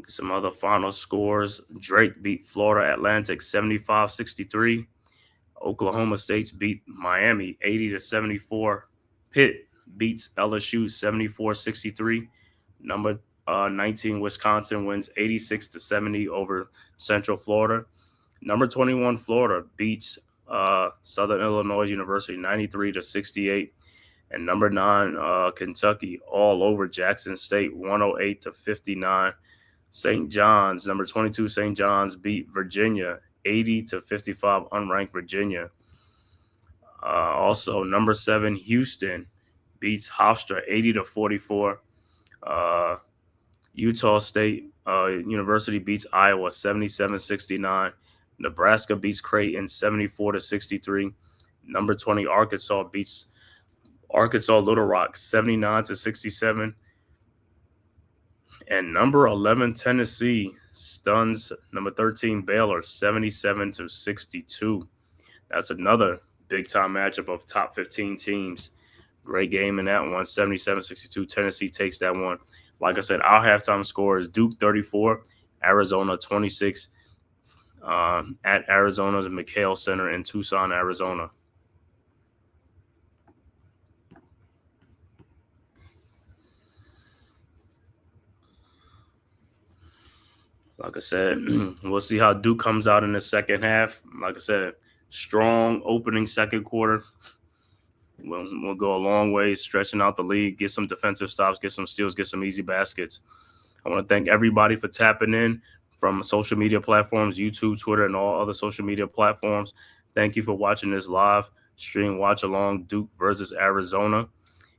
[SPEAKER 5] Some other final scores. Drake beat Florida Atlantic 75-63. Oklahoma State beat Miami 80-74. Pitt beats LSU 74-63. Number 19 Wisconsin wins 86-70 over Central Florida. Number 21 Florida beats Southern Illinois University 93-68. And number 9 Kentucky all over Jackson State 108-59. St. John's, number 22 St. John's beat Virginia 80-55, unranked Virginia. Also, number 7 Houston beats Hofstra 80-44. Utah State University beats Iowa 77-69. Nebraska beats Creighton 74-63. Number 20 Arkansas beats Arkansas Little Rock 79-67. And number 11 Tennessee stuns number 13 Baylor 77-62. that's another big-time matchup of top 15 teams. Great game in that one, 77-62. Tennessee takes that one. Like I said, our halftime score is Duke 34, Arizona 26 at Arizona's McHale Center in Tucson, Arizona. Like I said, we'll see how Duke comes out in the second half. Like I said, strong opening second quarter. We'll go a long way stretching out the lead, get some defensive stops, get some steals, get some easy baskets. I want to thank everybody for tapping in from social media platforms, YouTube, Twitter, and all other social media platforms. Thank you for watching this live stream watch along Duke versus Arizona.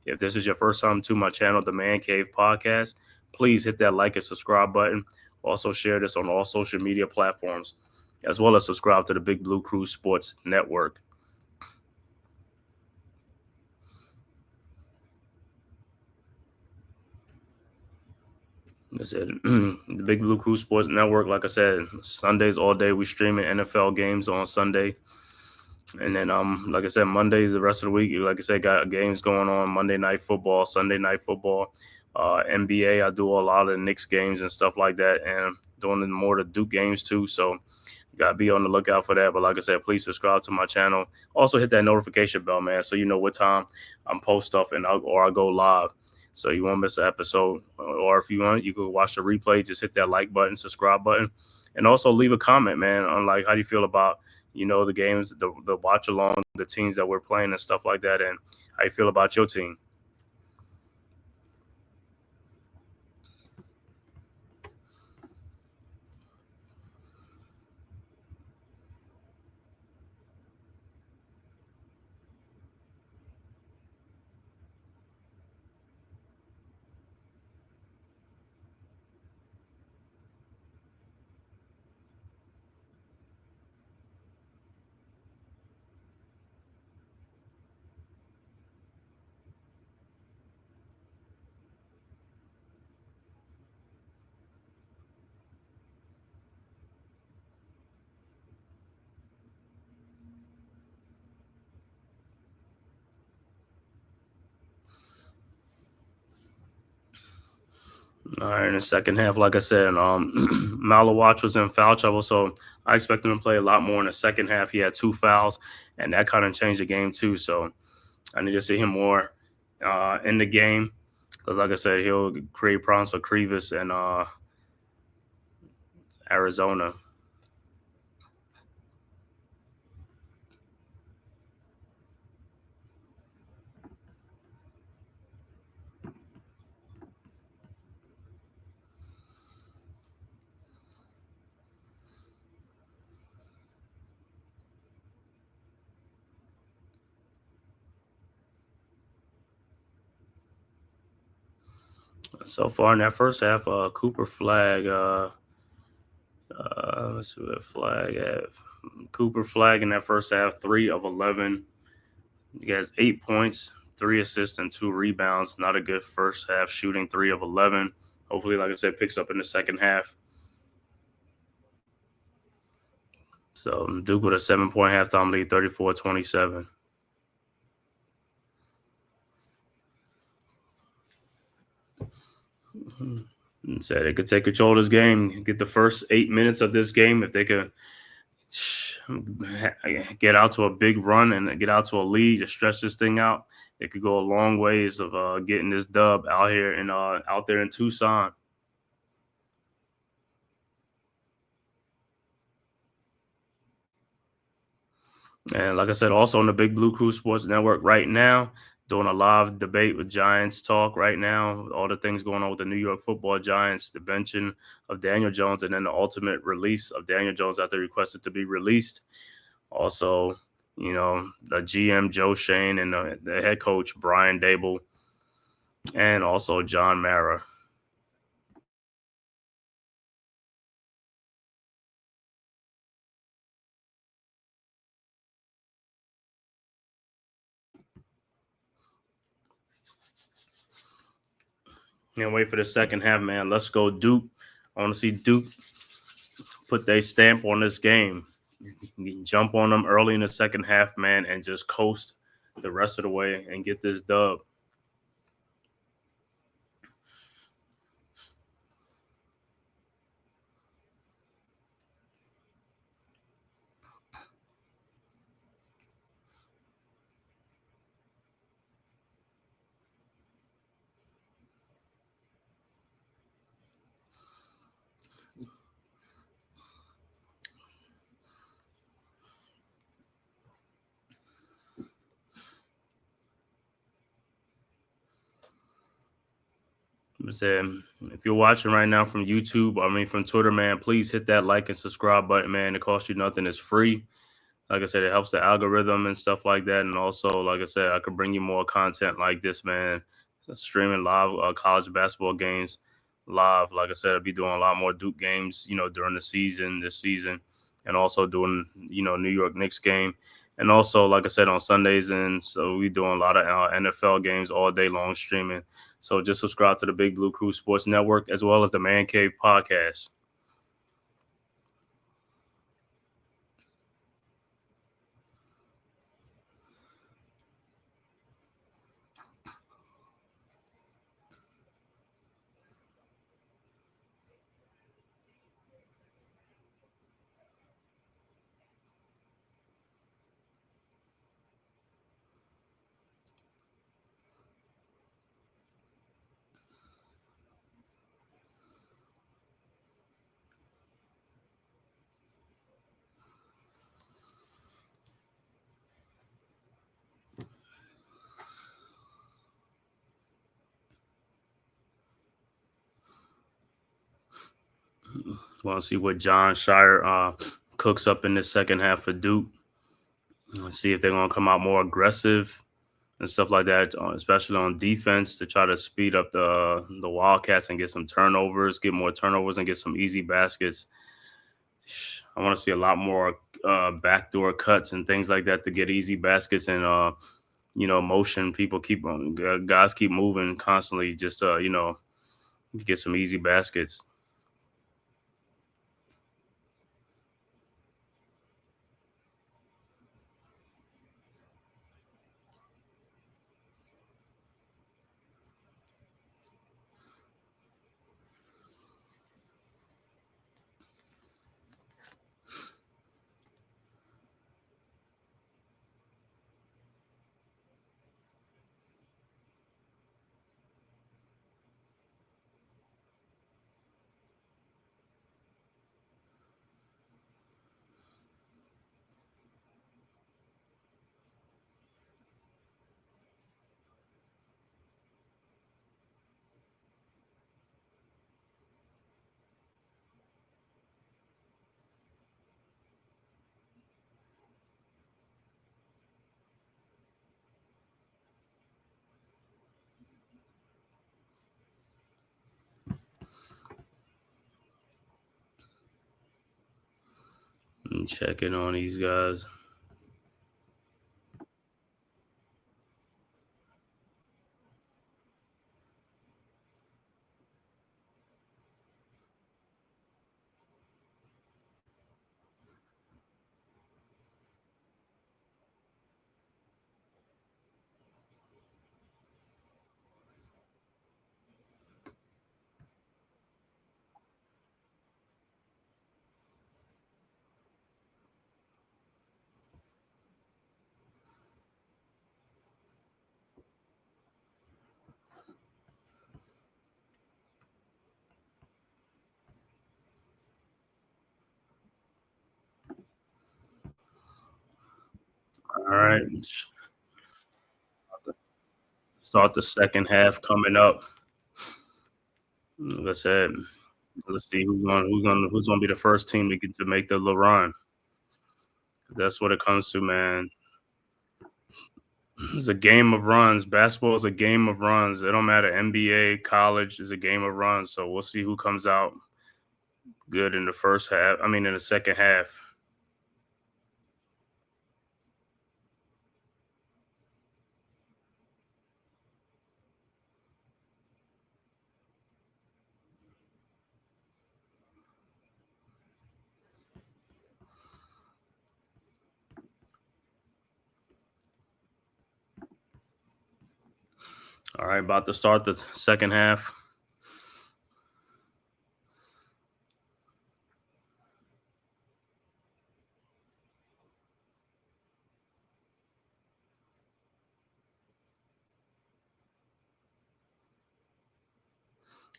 [SPEAKER 5] If this is your first time to my channel, The Man Cave Podcast, please hit that like and subscribe button. Also share this on all social media platforms, as well as subscribe to the Big Blue Crew Sports Network. That's it. The Big Blue Crew Sports Network, like I said, Sundays all day. We streaming NFL games on Sunday. And then, like I said, Mondays, the rest of the week, like I said, got games going on. Monday Night Football, Sunday Night Football, NBA. I do a lot of the Knicks games and stuff like that, and doing more of the Duke games too. So you got to be on the lookout for that. But like I said, please subscribe to my channel. Also hit that notification bell, man, so you know what time I'm post stuff or I go live. So you won't miss an episode. Or if you want, you can watch the replay. Just hit that like button, subscribe button, and also leave a comment, man, on like how do you feel about the games, the watch along, the teams that we're playing and stuff like that, and how you feel about your team. All right, in the second half, like I said, Malawatch was in foul trouble, so I expect him to play a lot more in the second half. He had 2 fouls, and that kind of changed the game too. So I need to see him more in the game because, like I said, he'll create problems for Krivas and Arizona. So far in that first half, Cooper Flag, let's see what Flag have. Cooper Flag in that first half, 3 of 11. He has 8 points, 3 assists, and 2 rebounds. Not a good first half shooting, 3 of 11. Hopefully, like I said, picks up in the second half. So Duke with a 7-point halftime lead, 34-27. Said they could take control of this game, get the first 8 minutes of this game. If they could get out to a big run and get out to a lead to stretch this thing out, it could go a long ways of getting this dub out here and out there in Tucson. And like I said, also on the Big Blue Crew Sports Network right now, doing a live debate with Giants talk right now. All the things going on with the New York Football Giants, the benching of Daniel Jones, and then the ultimate release of Daniel Jones after requested to be released. Also, the GM Joe Shane and the head coach Brian Dable, and also John Mara. Can't wait for the second half, man. Let's go Duke. I want to see Duke put their stamp on this game. You can jump on them early in the second half, man, and just coast the rest of the way and get this dub. If you're watching right now from YouTube, from Twitter, man, please hit that like and subscribe button, man. It costs you nothing. It's free. Like I said, it helps the algorithm and stuff like that. And also, like I said, I could bring you more content like this, man. Streaming live college basketball games live. Like I said, I'll be doing a lot more Duke games, during the season, this season, and also doing, New York Knicks game. And also, like I said, on Sundays. And so we doing a lot of NFL games all day long streaming. So just subscribe to the Big Blue Crew Sports Network as well as the Man Cave podcast. Want to see what John Shire cooks up in the second half for Duke. Let's see if they're going to come out more aggressive and stuff like that, especially on defense to try to speed up the Wildcats and get some turnovers, get more turnovers and get some easy baskets. I want to see a lot more backdoor cuts and things like that to get easy baskets and motion. People guys keep moving constantly just to get some easy baskets. And checking on these guys. All right. Start the second half coming up. Like I said, let's see who's gonna be the first team to get to make the run. That's what it comes to, man. It's a game of runs. Basketball is a game of runs. It don't matter. NBA, college is a game of runs. So we'll see who comes out good in the first half. In the second half. All right, about to start the second half.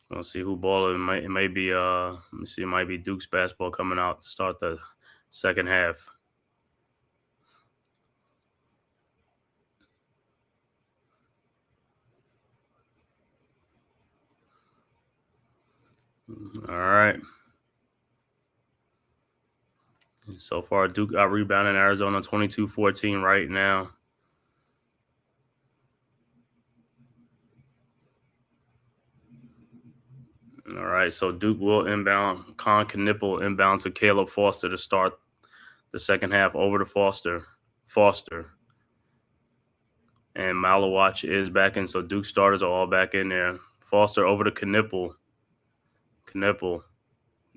[SPEAKER 5] Let's see who ball it. It may be let me see, it might be Duke's basketball coming out to start the second half. All right. So far, Duke out rebounding Arizona 22-14 right now. All right, so Duke will inbound. Con Knipple inbound to Caleb Foster to start the second half over to Foster. And Malawach is back in, so Duke starters are all back in there. Foster over to Knipple.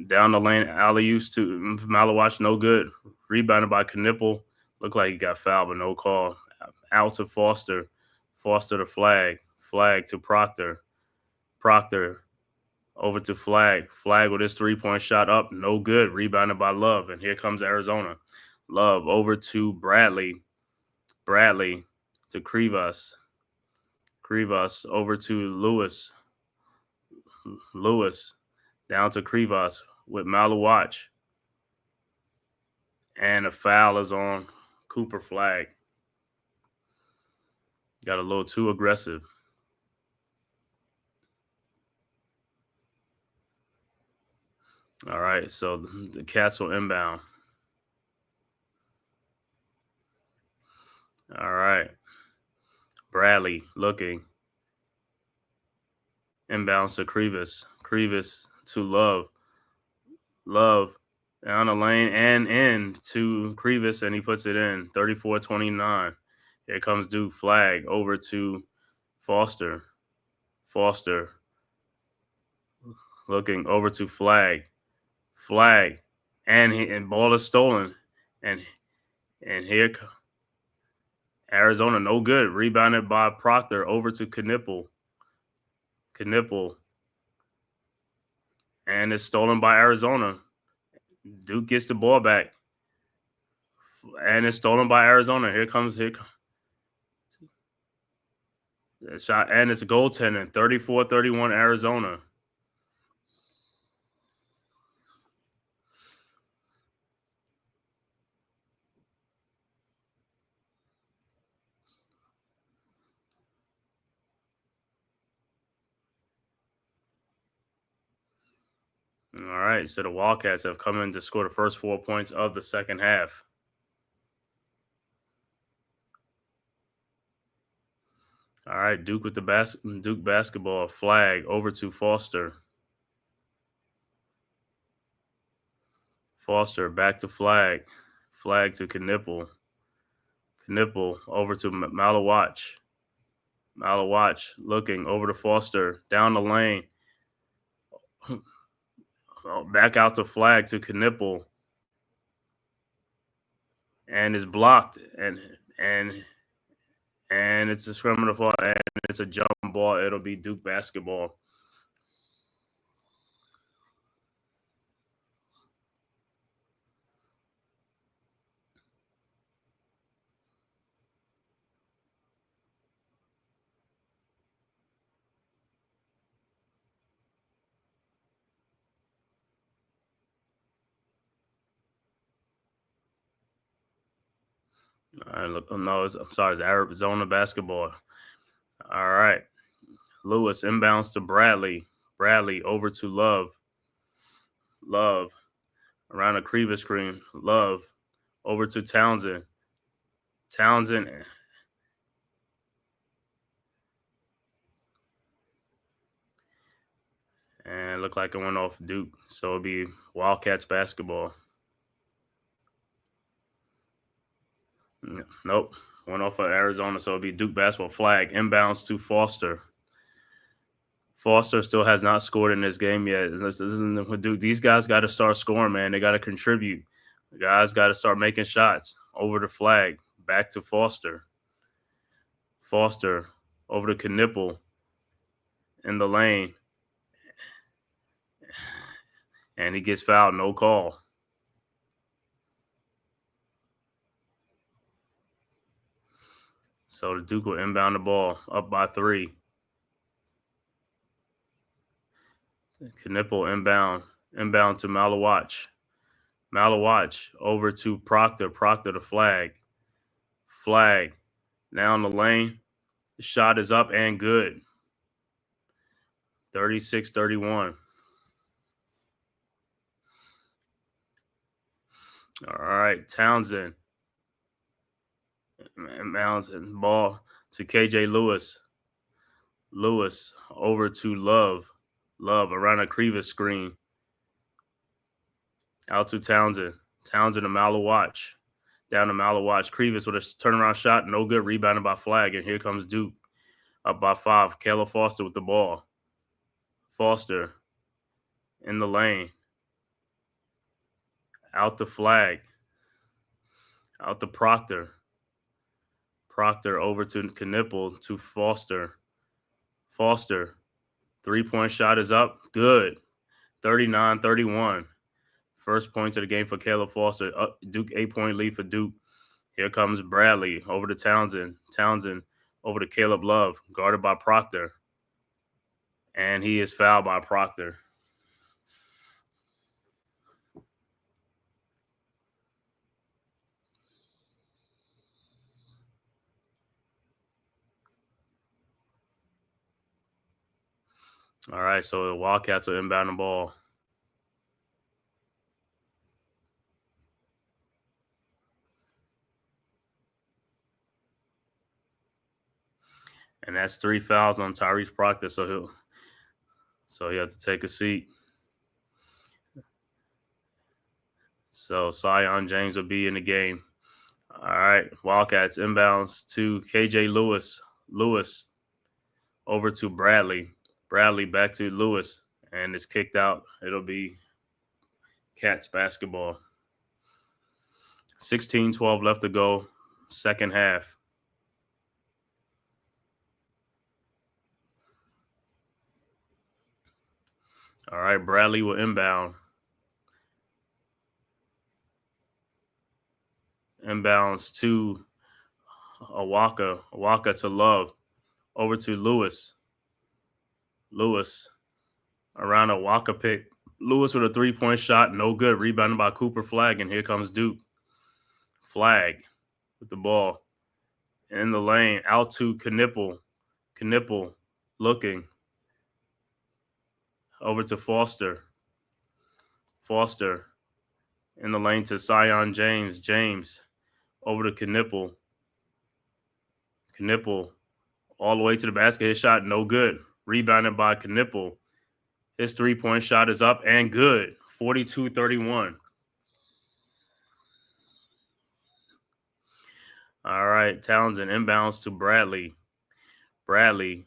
[SPEAKER 5] Down the lane, alley-oops to Malawach, no good. Rebounded by Knipple. Looked like he got fouled, but no call. Out to Foster. Foster to Flag. Flag to Proctor. Proctor over to Flag. Flag with his three-point shot up. No good. Rebounded by Love. And here comes Arizona. Love over to Bradley. Bradley to Krivas. Krivas over to Lewis. Lewis down to Krivas with Malawach. And a foul is on Cooper Flag. Got a little too aggressive. All right, so the Cats will inbound. All right. Bradley looking. Inbounds to Krivas. Krivas to Love. Love down the lane and in to Krivas, and he puts it in. 34-29. Here comes Duke. Flag over to Foster. Foster looking over to Flag. Flag. And ball is stolen. And here Arizona, no good. Rebounded by Proctor over to Knipple. And it's stolen by Arizona. Duke gets the ball back. And it's stolen by Arizona. Here comes the shot. And it's a goaltending. 34-31 Arizona. All right, so the Wildcats have come in to score the first 4 points of the second half. All right, Duke with the Duke basketball. Flag over to Foster. Foster back to Flag. Flag to Knipple. Knipple over to Malawach. Malawach looking over to Foster. Down the lane. Back out to Flag to Knipple. And is blocked. And it's a scrum ball, and it's a jump ball. It'll be Duke basketball. All right, look, no, it's Arizona basketball. All right. Lewis inbounds to Bradley. Bradley over to Love. Love around a Krivas screen. Love over to Townsend. Townsend. And it looked like it went off Duke. So it'll be Wildcats basketball. Nope. Went off of Arizona. So it'll be Duke basketball. Flag. Inbounds to Foster. Foster still has not scored in this game yet. This isn't with Duke. These guys got to start scoring, man. They got to contribute. The guys got to start making shots. Over the Flag. Back to Foster. Foster over to Knipple. in the lane. And he gets fouled, no call. So the Duke will inbound the ball, up by 3. Knipple inbound to Malawach. Malawach over to Proctor. Proctor the flag. Now in the lane. The shot is up and good. 36-31. All right, Townsend. Mountain ball to KJ Lewis. Lewis over to Love. Love around a Krivas screen. Out to Townsend. Townsend to Malawach. Down to Malawach. Krivas with a turnaround shot. No good. Rebounded by Flag. And here comes Duke. Up by 5. Caleb Foster with the ball. Foster in the lane. Out to Flag. Out to Proctor. Proctor over to Knipple to Foster. Foster. 3-point shot is up. Good. 39-31. First points of the game for Caleb Foster. Duke 8-point lead for Duke. Here comes Bradley over to Townsend. Townsend over to Caleb Love. Guarded by Proctor. And he is fouled by Proctor. All right, so the Wildcats will inbound the ball. And that's 3 fouls on Tyrese Proctor, so he'll have to take a seat. So Sion James will be in the game. All right, Wildcats inbounds to KJ Lewis. Lewis over to Bradley. Bradley back to Lewis, and it's kicked out. It'll be Cats basketball. 16-12 left to go, second half. All right, Bradley will inbound. Inbounds to Awaka. Awaka to Love. Over to Lewis. Lewis around a Walker pick. Lewis with a 3-point shot, no good. Rebounded by Cooper Flag, and here comes Duke. Flag with the ball in the lane. Out to Knipple. Knipple looking. Over to Foster. Foster in the lane to Sion James. James over to Knipple. Knipple all the way to the basket. His shot, no good. Rebounded by Knipple. His 3-point shot is up and good. 42-31. All right, Townsend inbounds to Bradley. Bradley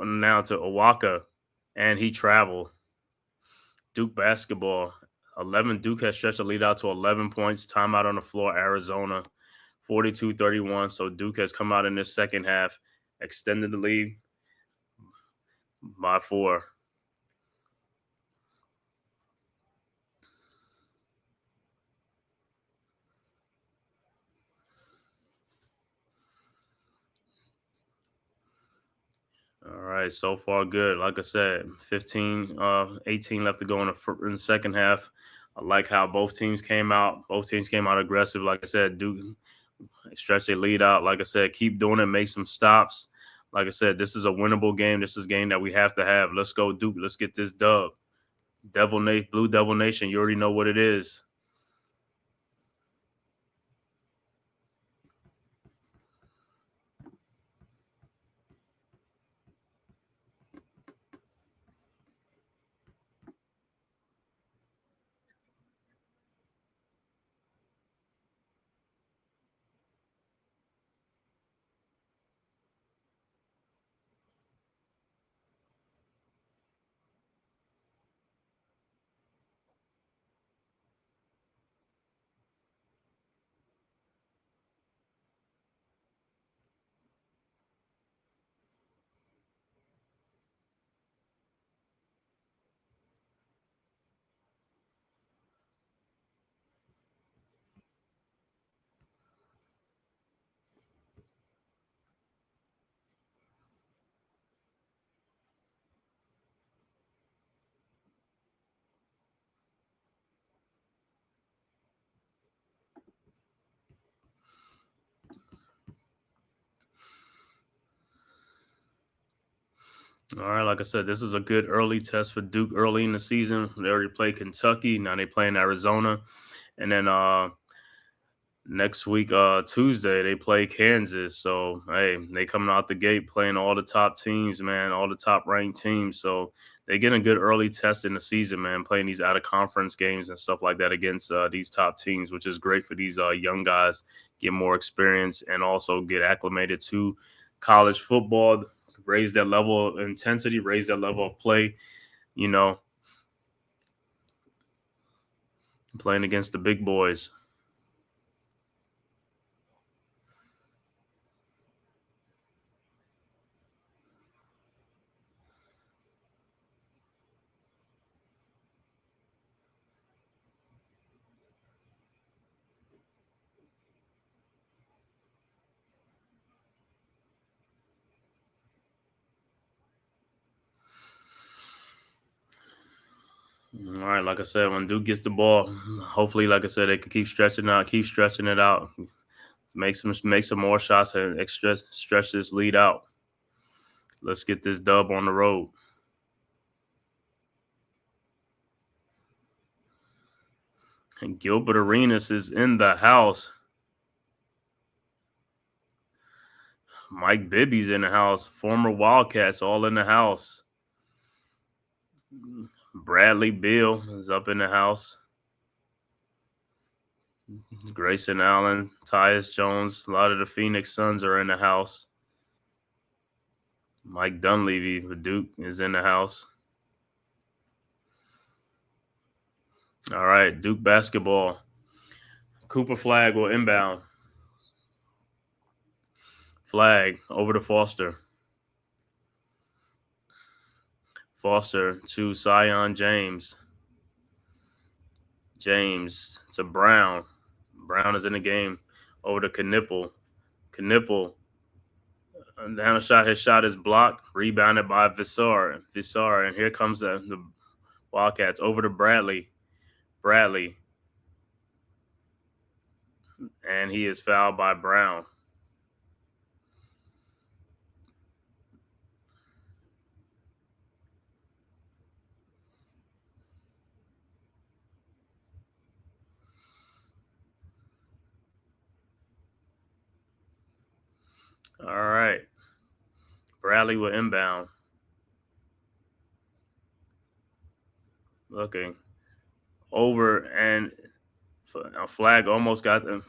[SPEAKER 5] now to Awaka, and he traveled. Duke basketball. 11. Duke has stretched the lead out to 11 points. Timeout on the floor, Arizona. 42-31. So Duke has come out in this second half, extended the lead by 4. All right, so far good. Like I said, 18 left to go in the second half. I like how both teams came out. Both teams came out aggressive. Like I said, Duke stretch their lead out. Like I said, keep doing it, make some stops. Like I said, this is a winnable game. This is a game that we have to have. Let's go, Duke. Let's get this dub. Blue Devil Nation, you already know what it is. All right, like I said, this is a good early test for Duke early in the season. They already played Kentucky. Now they play in Arizona. And then next week, Tuesday, they play Kansas. So hey, they coming out the gate playing all the top teams, man, all the top ranked teams. So they get a good early test in the season, man, playing these out of conference games and stuff like that against these top teams, which is great for these young guys, get more experience and also get acclimated to college football, raise that level of intensity, raise that level of play, you know, playing against the big boys. All right, like I said, when Duke gets the ball, hopefully, like I said, they can keep stretching it out, make some more shots, and stretch this lead out. Let's get this dub on the road. And Gilbert Arenas is in the house. Mike Bibby's in the house. Former Wildcats all in the house. Bradley Beal is up in the house. Grayson Allen, Tyus Jones, a lot of the Phoenix Suns are in the house. Mike Dunleavy with Duke is in the house. All right, Duke basketball. Cooper Flag will inbound. Flag over to Foster. Foster to Zion James. James to Brown. Brown is in the game. Over to Knipple. Knipple. Down a shot. His shot is blocked. Rebounded by Visar. And here comes the Wildcats. Over to Bradley. Bradley. And he is fouled by Brown. All right. Bradley will inbound. Looking over, and a flag almost got them.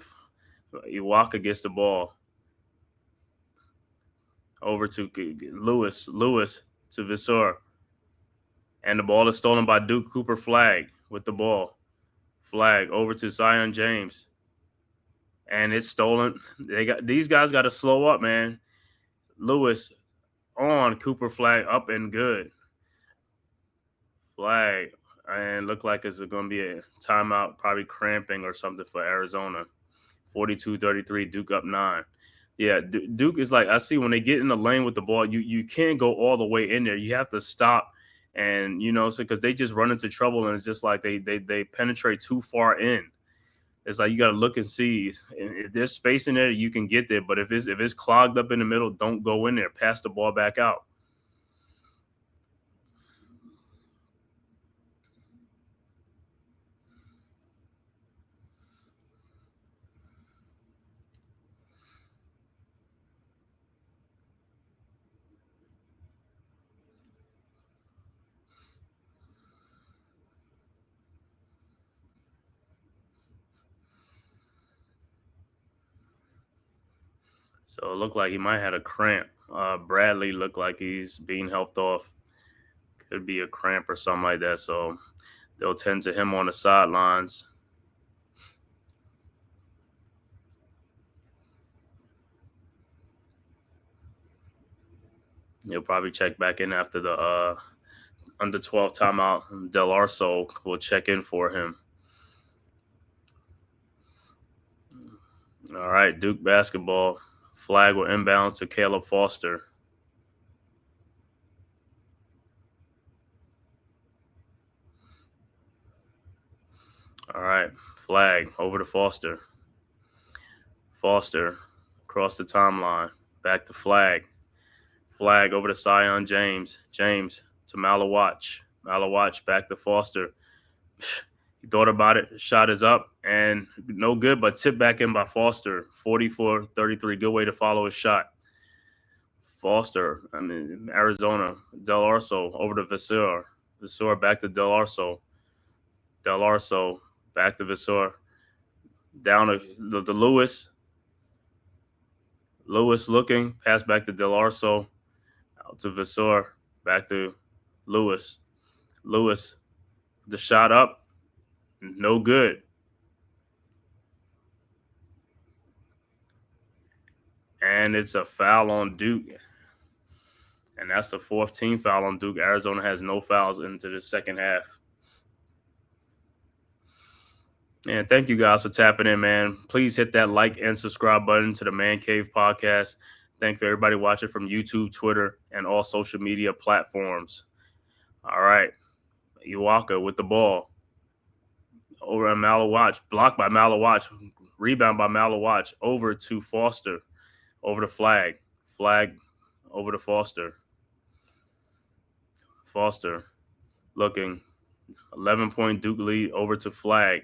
[SPEAKER 5] Iwaka gets the ball. Over to Lewis to Visor. And the ball is stolen by Duke. Cooper Flag with the ball. Flag over to Zion James. And it's stolen. These guys got to slow up, man. Lewis on, Cooper Flag up and good. Flag, and look like it's going to be a timeout, probably cramping or something for Arizona. 42-33, Duke up 9. Yeah, Duke is like, I see when they get in the lane with the ball, you can't go all the way in there. You have to stop, and because they just run into trouble, and it's just like they penetrate too far in. It's like you got to look and see if there's space in there, you can get there. But if it's clogged up in the middle, don't go in there. Pass the ball back out. So it looked like he might have a cramp. Bradley looked like he's being helped off. Could be a cramp or something like that. So they'll tend to him on the sidelines. He'll probably check back in after the under 12 timeout. Del Arso will check in for him. All right, Duke basketball. Flag will inbound to Caleb Foster. All right, flag over to Foster. Foster across the timeline. Back to Flag. Flag over to Sion James. James to Malawatch. Malawatch back to Foster. He thought about it. Shot is up and no good, but tipped back in by Foster. 44-33. Good way to follow his shot. Foster, Arizona. Del Arso over to Vasseur. Vasseur back to Del Arso. Del Arso back to Vasseur. Down to Lewis. Lewis looking. Pass back to Del Arso. Out to Vasseur. Back to Lewis. Lewis. The shot up. No good. And it's a foul on Duke. And that's the 4th team foul on Duke. Arizona has no fouls into the second half. And thank you guys for tapping in, man. Please hit that like and subscribe button to the Man Cave podcast. Thank you for everybody watching from YouTube, Twitter, and all social media platforms. All right. Iwaka with the ball. Over on Malawatch. Blocked by Malawatch. Rebound by Malawatch. Over to Foster. Over to Flag. Flag over to Foster. Foster looking. 11-point Duke lead over to Flag.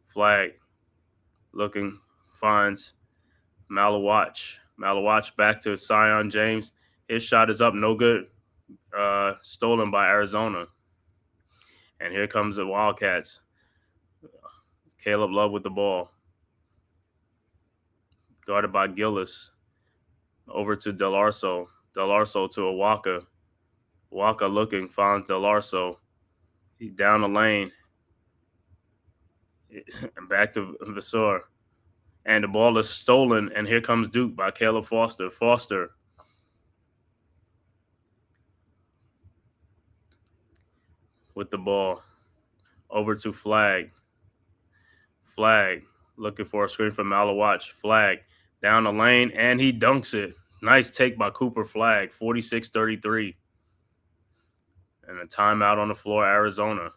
[SPEAKER 5] Flag looking. Finds Malawatch. Malawatch back to Sion James. His shot is up. No good. Stolen by Arizona. And here comes the Wildcats. Caleb Love with the ball. Guarded by Gillis. Over to Del Arso. Del Arso to Iwaka. Iwaka looking, finds Del Arso. He's down the lane. And back to Vasseur. And the ball is stolen, and here comes Duke by Caleb Foster. Foster. With the ball. Over to Flag. Flag looking for a screen from Malawatch. Flag down the lane, and he dunks it. Nice take by Cooper Flag, 46-33. And a timeout on the floor, Arizona.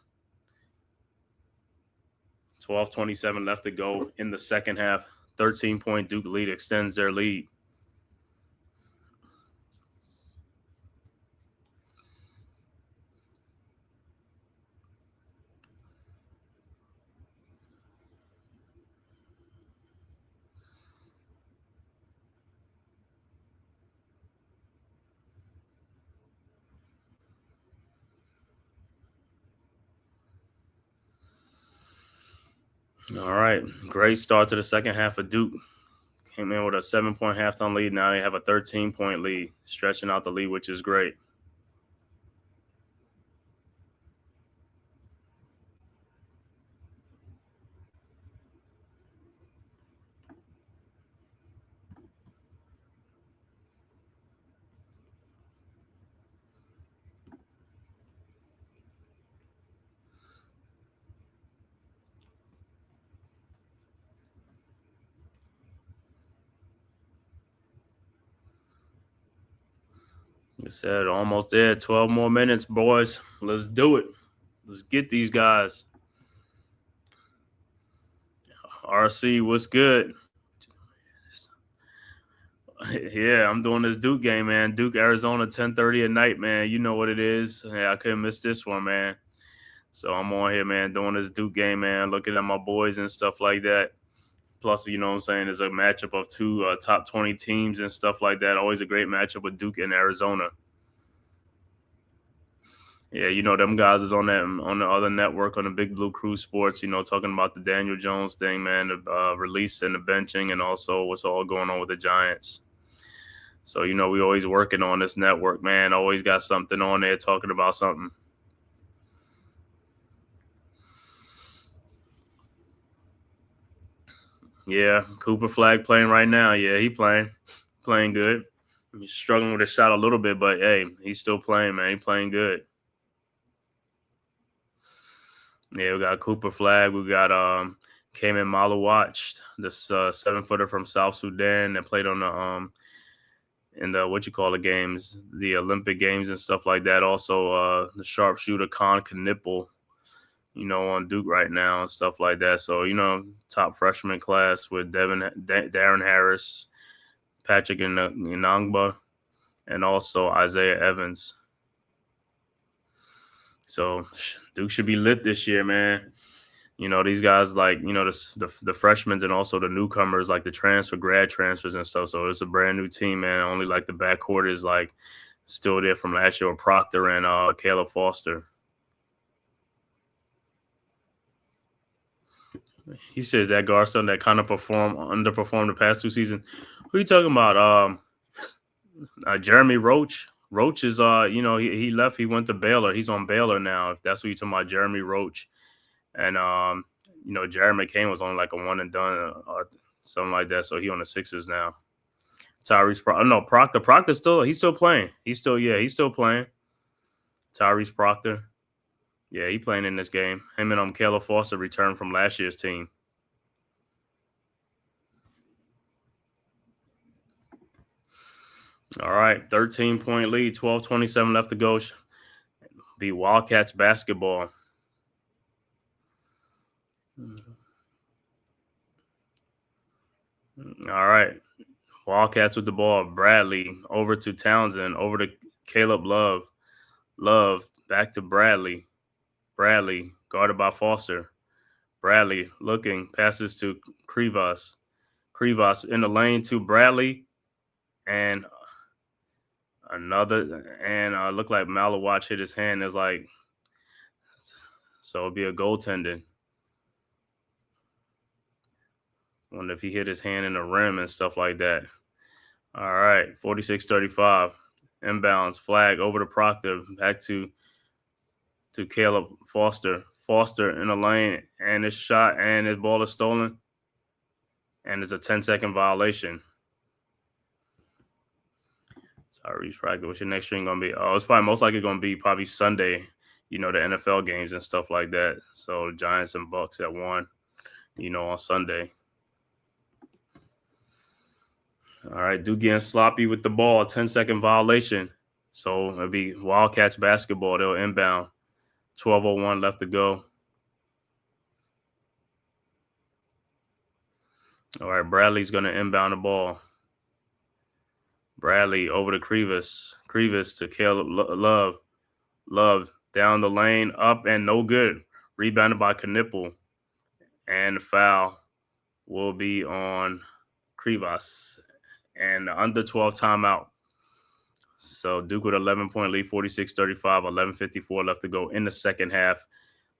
[SPEAKER 5] 12:27 left to go in the second half. 13-point Duke lead extends their lead. All right. Great start to the second half of Duke. Came in with a 7-point halftime lead. Now they have a 13-point lead, stretching out the lead, which is great. Like I said, almost there. 12 more minutes, boys. Let's do it. Let's get these guys. RC, what's good? Yeah, I'm doing this Duke game, man. Duke, Arizona, 10:30 at night, man. You know what it is. Yeah, I couldn't miss this one, man. So I'm on here, man, doing this Duke game, man, looking at my boys and stuff like that. Plus, you know what I'm saying, it's a matchup of two top 20 teams and stuff like that. Always a great matchup with Duke and Arizona. Yeah, you know, them guys is on the other network, on the Big Blue Crew Sports, you know, talking about the Daniel Jones thing, man, the release and the benching, and also what's all going on with the Giants. So, you know, we always working on this network, man. Always got something on there talking about something. Yeah, Cooper Flag playing right now. Yeah, he playing good. He's struggling with his shot a little bit, but, hey, he's still playing, man. He's playing good. Yeah, we got Cooper Flag. We got Cayman Malawatch, this 7-footer from South Sudan that played on the in the games, the Olympic Games and stuff like that. Also, the sharpshooter Con Knipple, you know, on Duke right now and stuff like that. So, you know, top freshman class with Darren Harris, Patrick Inangba, and also Isaiah Evans. So Duke should be lit this year, man. You know, these guys like, you know, the freshmen and also the newcomers, like the grad transfers and stuff. So it's a brand new team, man. Only like the backcourt is like still there from last year with Proctor and Caleb Foster. He says that Garson that kind of underperformed the past 2 seasons. Who are you talking about? Jeremy Roach. Roach is you know, he left. He went to Baylor. He's on Baylor now. If that's what you're talking about, Jeremy Roach. And you know, Jared McCain was on like a one and done or something like that. So he on the Sixers now. Proctor. Proctor he's still playing. He's still playing. Tyrese Proctor. Yeah, he playing in this game. Him and Caleb Foster returned from last year's team. All right, 13-point lead, 12:27 left to go. Be Wildcats basketball. All right, Wildcats with the ball. Bradley over to Townsend, over to Caleb Love. Love back to Bradley. Bradley guarded by Foster. Bradley looking, passes to Krivas. Krivas in the lane to Bradley, and looked like Malawatch hit his hand. It's like, so it'd be a goaltending. Wonder if he hit his hand in the rim and stuff like that. All right, 46-35. Inbounds, flag over to Proctor, back to Caleb Foster. Foster in the lane, and his shot and his ball is stolen. And it's a 10-second violation. Tyrese Proctor, what's your next string going to be? Oh, it's probably most likely going to be Sunday, you know, the NFL games and stuff like that. So Giants and Bucks at 1, you know, on Sunday. All right, Duke getting sloppy with the ball, 10-second violation. So it'll be Wildcats basketball. They'll inbound. 12:01 left to go. All right, Bradley's going to inbound the ball. Bradley over to Krivas. Krivas to Caleb Love. Love down the lane, up and no good. Rebounded by Knipple. And the foul will be on Krivas. And the under 12 timeout. So Duke with 11-point lead, 46-35, 11:54 left to go in the second half.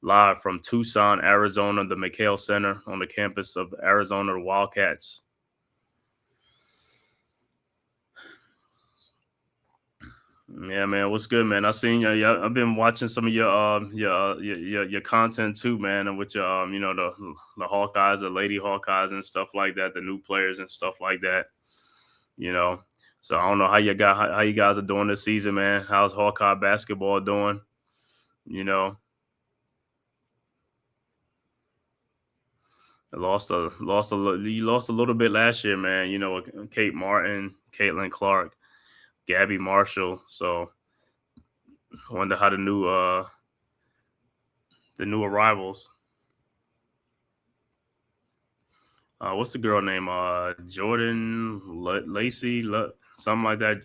[SPEAKER 5] Live from Tucson, Arizona, the McHale Center on the campus of Arizona Wildcats. Yeah, man, what's good, man? I seen you. I've been watching some of your content too, man, and with your you know, the Hawkeyes, the Lady Hawkeyes, and stuff like that, the new players and stuff like that. You know, so I don't know how you guys are doing this season, man. How's Hawkeye basketball doing? You know, you lost a little bit last year, man. You know, Kate Martin, Caitlin Clark, Gabby Marshall. So I wonder how the new arrivals. What's the girl name? Jordan Lacey, something like that.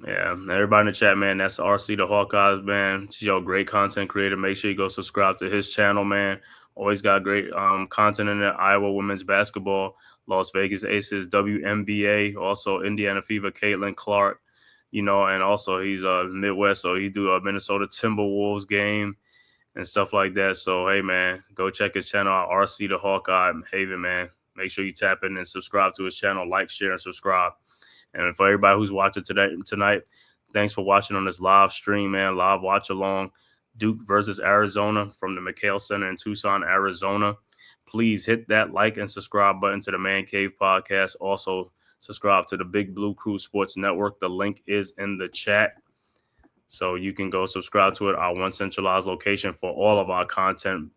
[SPEAKER 5] Yeah, everybody in the chat, man. That's RC the Hawkeyes, man. She's a great content creator. Make sure you go subscribe to his channel, man. Always got great content in there. Iowa women's basketball, Las Vegas Aces, WNBA, also Indiana Fever, Caitlin Clark, you know, and also he's Midwest, so he do a Minnesota Timberwolves game and stuff like that. So, hey, man, go check his channel out, RC the Hawkeye Haven, man. Make sure you tap in and subscribe to his channel, like, share, and subscribe. And for everybody who's watching tonight, thanks for watching on this live stream, man. Live watch along. Duke versus Arizona from the McHale Center in Tucson, Arizona. Please hit that like and subscribe button to the Man Cave podcast. Also, subscribe to the Big Blue Crew Sports Network. The link is in the chat. So you can go subscribe to it, our one centralized location for all of our content: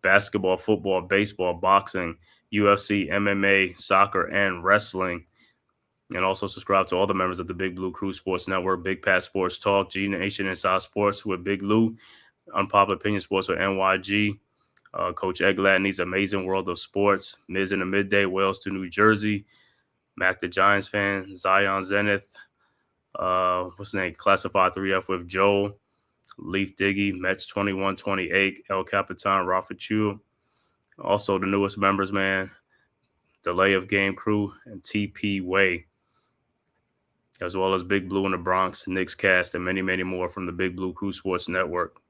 [SPEAKER 5] basketball, football, baseball, boxing, UFC, MMA, soccer, and wrestling. And also subscribe to all the members of the Big Blue Crew Sports Network, Big Pat Sports Talk, G Nation Inside Sports with Big Lou, Unpopular Opinion Sports with NYG, Coach Egladney's Amazing World of Sports, Miz in the Midday, Wales to New Jersey, Mac the Giants fan, Zion Zenith, what's the name? Classified 3F with Joel, Leaf Diggy, Mets 2128, El Capitan, Rafa Chu. Also the newest members, man, Delay of Game Crew and TP Way, as well as Big Blue in the Bronx, Knicks Cast, and many, many more from the Big Blue Crew Sports Network.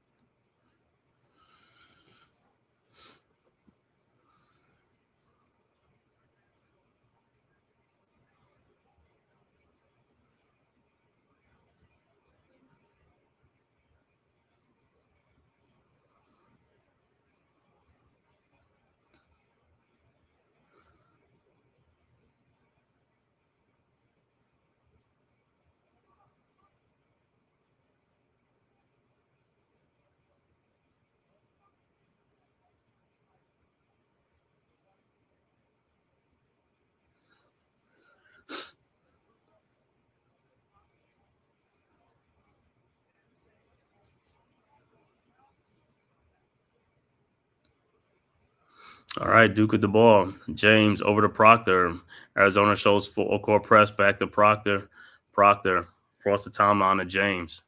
[SPEAKER 5] All right, Duke with the ball. James over to Proctor. Arizona shows full court press back to Proctor. Proctor across the timeline to James.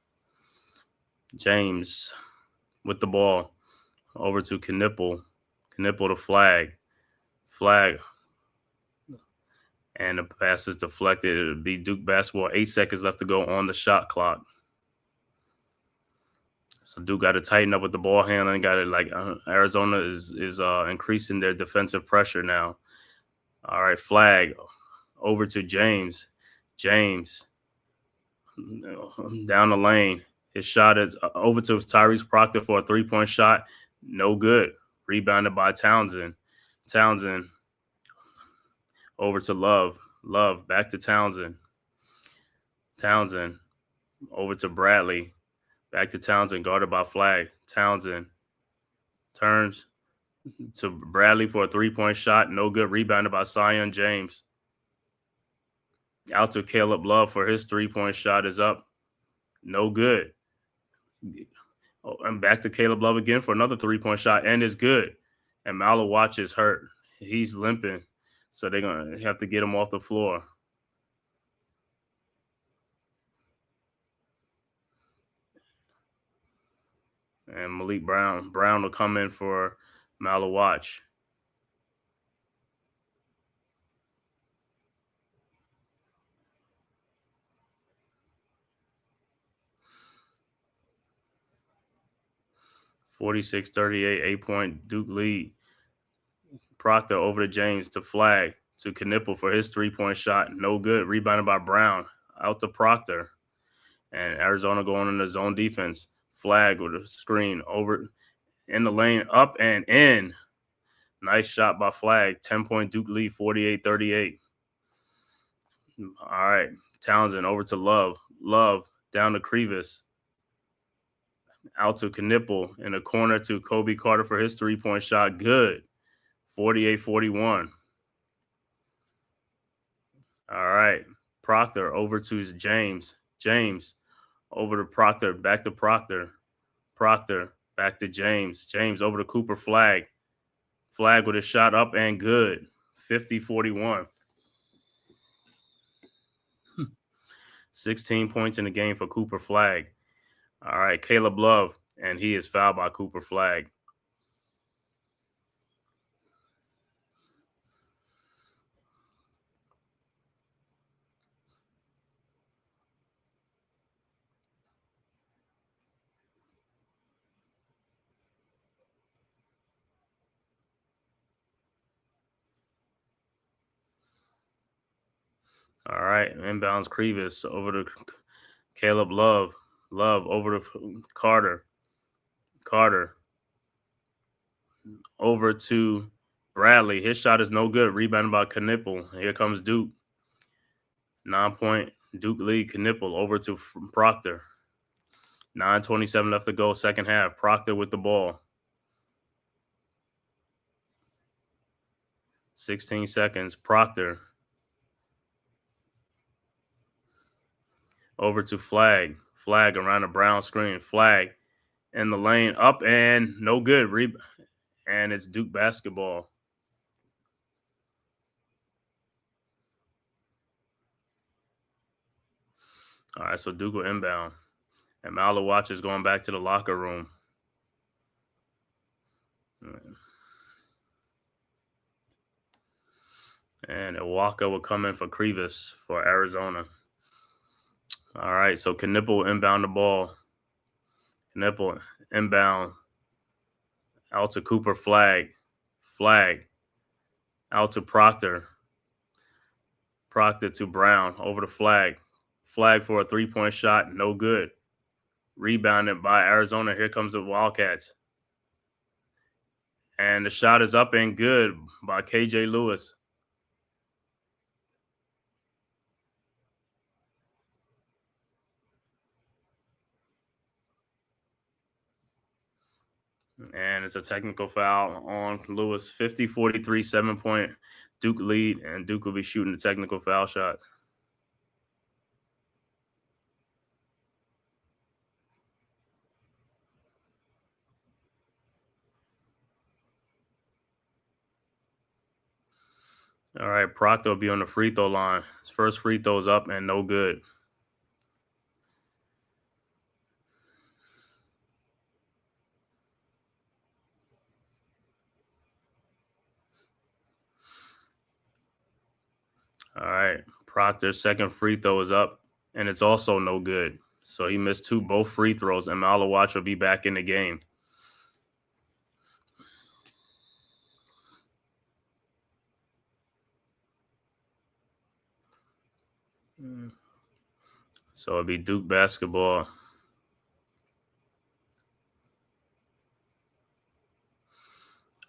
[SPEAKER 5] James with the ball over to Knipple. Knipple to Flag. Flag. And the pass is deflected. It'll be Duke basketball. 8 seconds left to go on the shot clock. So Duke got to tighten up with the ball handling. Got to Arizona is increasing their defensive pressure now. All right, Flag over to James. James down the lane. His shot is over to Tyrese Proctor for a 3-point shot. No good. Rebounded by Townsend. Townsend over to Love. Love back to Townsend. Townsend over to Bradley. Back to Townsend, guarded by Flag. Townsend turns to Bradley for a 3-point shot. No good. Rebounded by Zion James. Out to Caleb Love for his 3-point shot is up. No good. And back to Caleb Love again for another 3-point shot, and it's good. And Malawatch is hurt. He's limping. So they're going to have to get him off the floor. And Malik Brown will come in for Malawatch. (46-38), 8-point Duke lead. Proctor over to James to Flag to Knipple for his 3-point shot. No good. Rebounded by Brown. Out to Proctor. And Arizona going into zone defense. Flag with a screen over in the lane, up and in. Nice shot by Flag. 10-point Duke lead, 48-38. All right. Townsend over to Love. Love down to Crevis. Out to Knipple in the corner to Kobe Carter for his 3-point shot. Good. 48-41. All right. Proctor over to James. James over to Proctor. Back to Proctor. Proctor back to James. James over to Cooper. Flag. Flag with a shot up and good. 50-41. 16 points in the game for Cooper. Flag. All right, Caleb Love, and he is fouled by Cooper. Flag. All right, inbounds Crevis over to Caleb Love. Love over to Carter. Carter over to Bradley. His shot is no good. Rebounded by Knipple. Here comes Duke. 9-point Duke lead. Knipple over to Proctor. 9:27 left to go, second half. Proctor with the ball. 16 seconds. Proctor over to Flag. Flag around the Brown screen. Flag in the lane, up and no good. And it's Duke basketball. All right, so Duke will inbound. And Malawatch is going back to the locker room. And Iwaka will come in for Krivas for Arizona. All right, so Knipple inbound the ball. Knipple inbound. Out to Cooper. Flag. Out to Proctor. Proctor to Brown. Over to Flag. Flag for a three-point shot. No good. Rebounded by Arizona. Here comes the Wildcats. And the shot is up and good by KJ Lewis. And it's a technical foul on Lewis. 50-43, 7-point Duke lead, and Duke will be shooting the technical foul shot. All right, Proctor will be on the free throw line. His first free throw is up and no good. All right, Proctor's second free throw is up, and it's also no good. So he missed both free throws, and Malawatch will be back in the game. So it'll be Duke basketball.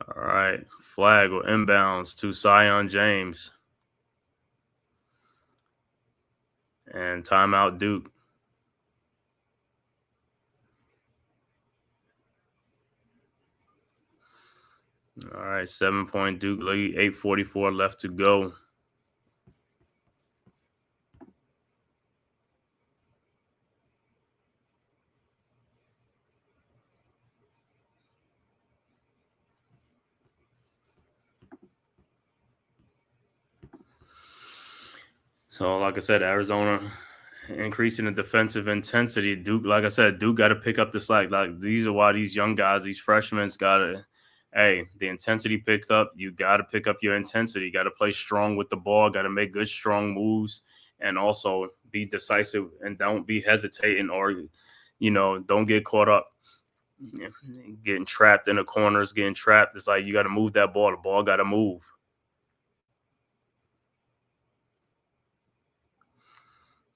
[SPEAKER 5] All right, Flag will inbounds to Zion James. And timeout Duke. All right, 7-point Duke lead, 8:44 left to go. So, like I said, Arizona increasing the defensive intensity. Duke, like I said, Duke got to pick up the slack. Like, these are why these young guys, these freshmen, got to, the intensity picked up. You got to pick up your intensity. Got to play strong with the ball. Got to make good, strong moves, and also be decisive and don't be hesitating or, don't get caught up getting trapped in the corners, getting trapped. It's like you got to move that ball. The ball got to move.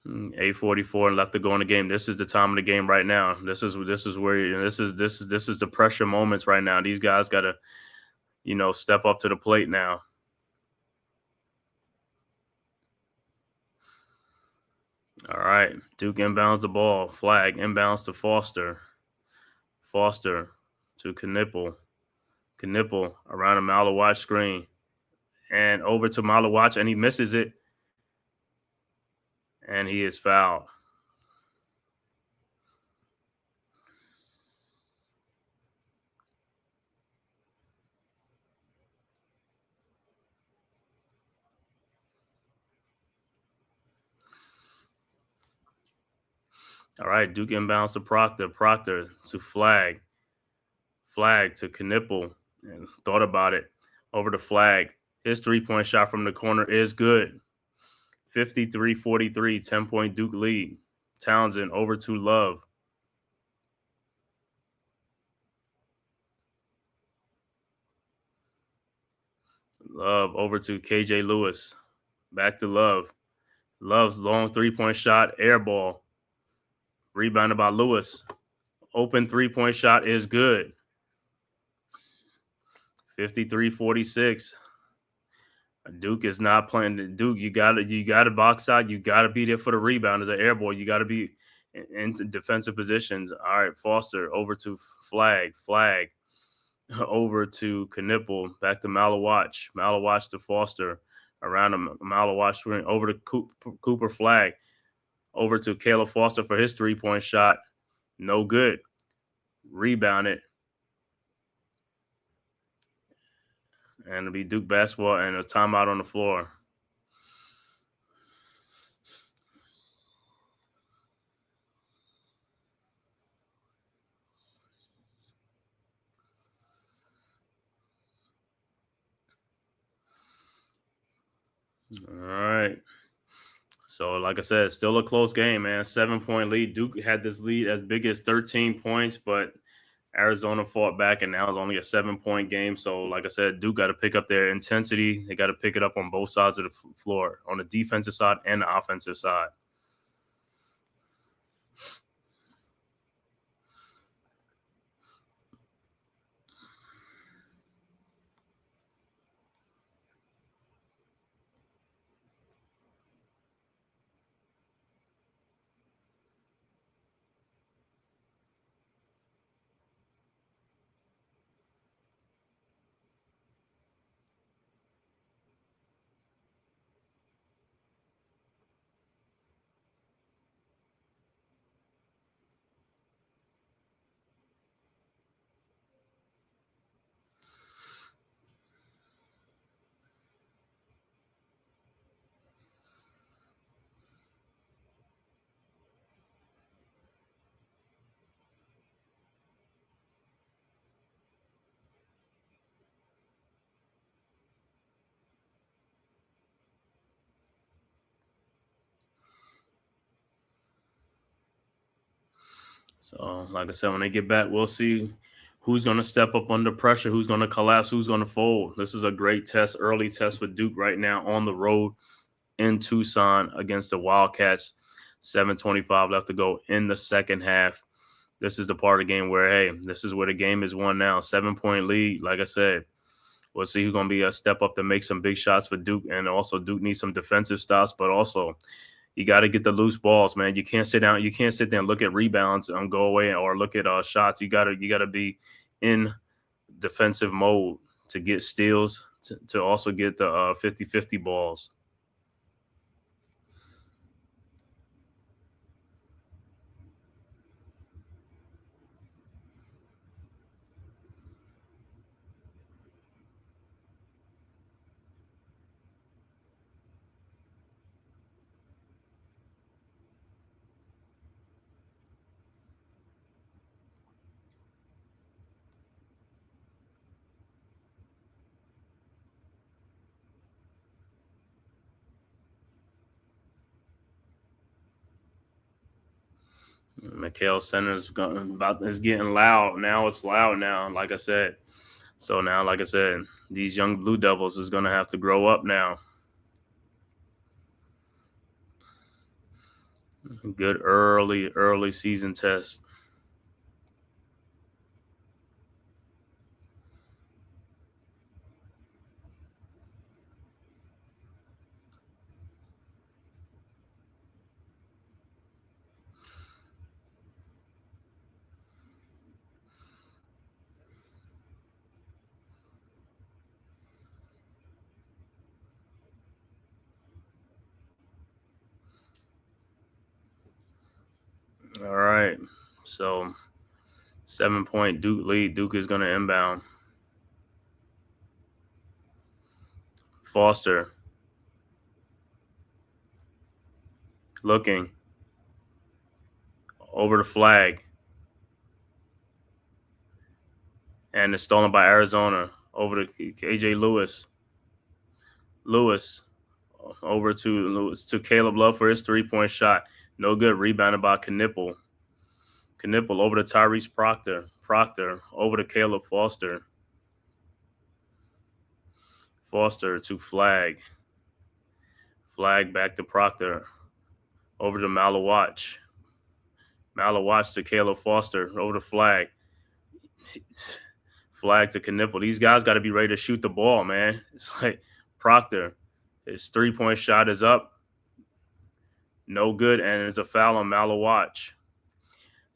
[SPEAKER 5] 8:44 left to go in the game. This is the time of the game right now. This is where this is the pressure moments right now. These guys got to, step up to the plate now. All right, Duke inbounds the ball. Flag inbounds to Foster. Foster to Knipple. Knipple around a Malawatch screen and over to Malawatch, and he misses it. And he is fouled. All right, Duke inbounds to Proctor. Proctor to Flag. Flag to Knipple. And thought about it. Over to Flag. His three-point shot from the corner is good. 53-43, 10-point Duke lead. Townsend over to Love. Love over to KJ Lewis. Back to Love. Love's long three-point shot, air ball. Rebounded by Lewis. Open three-point shot is good. 53-46. Duke is not playing. Duke, you gotta box out. You gotta be there for the rebound as an air ball. You gotta be in defensive positions. All right, Foster over to Flag. Flag over to Knipple. Back to Malawatch. Malawatch to Foster. Around a Malawatch screen over to Cooper. Flag. Over to Caleb Foster for his 3-point shot. No good. Rebounded. And it'll be Duke basketball and a timeout on the floor. All right. So, like I said, still a close game, man. 7-point lead. Duke had this lead as big as 13 points, but Arizona fought back, and now it's only a 7-point game. So, like I said, Duke got to pick up their intensity. They got to pick it up on both sides of the floor, on the defensive side and the offensive side. So, like I said, when they get back, we'll see who's going to step up under pressure, who's going to collapse, who's going to fold. This is a great test, early test for Duke right now on the road in Tucson against the Wildcats. 7:25 left to go in the second half. This is the part of the game where, hey, this is where the game is won now. 7-point lead. Like I said, we'll see who's going to be a step up to make some big shots for Duke. And also Duke needs some defensive stops, but also you got to get the loose balls, man. You can't sit down. You can't sit there and look at rebounds and go away or look at shots. You got to be in defensive mode to get steals, to also get the 50-50 balls. Mikhail Center's is getting loud. Now it's loud now, like I said. So now, like I said, these young Blue Devils is going to have to grow up now. Good early season test. All right. So 7-point Duke lead. Duke is going to inbound. Foster. Looking. Over the flag. And it's stolen by Arizona. Over to KJ Lewis. Lewis. Over to Caleb Love for his 3-point shot. No good. Rebounded by Knipple. Knipple over to Tyrese Proctor. Proctor over to Caleb Foster. Foster to Flag. Flag back to Proctor. Over to Malawatch. Malawatch to Caleb Foster. Over to Flag. Flag to Knipple. These guys got to be ready to shoot the ball, man. It's like Proctor. His 3-point shot is up. No good, and it's a foul on Malawatch.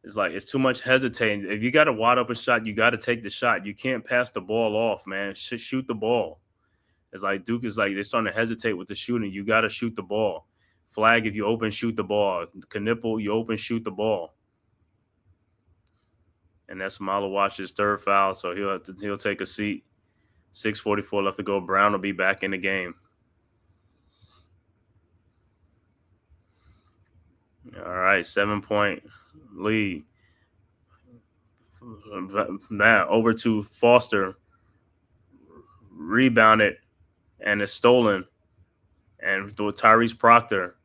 [SPEAKER 5] It's like it's too much hesitating. If you got to wad up a shot, you got to take the shot. You can't pass the ball off, man. Shoot the ball. It's like Duke is like they're starting to hesitate with the shooting. You got to shoot the ball. Flag if you open, shoot the ball. Knipple, you open, shoot the ball. And that's Malawach's third foul, so he'll take a seat. 6:44 left to go. Brown will be back in the game. All right, 7-point lead. Now over to Foster. Rebounded and is stolen. And to Tyrese Proctor.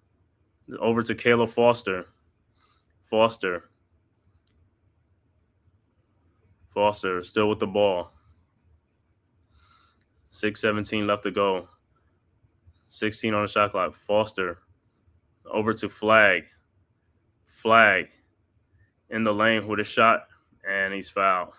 [SPEAKER 5] Over to Caleb Foster. Foster still with the ball. 6:17 left to go. 16 on the shot clock. Foster over to Flag. Flag in the lane with a shot, and he's fouled.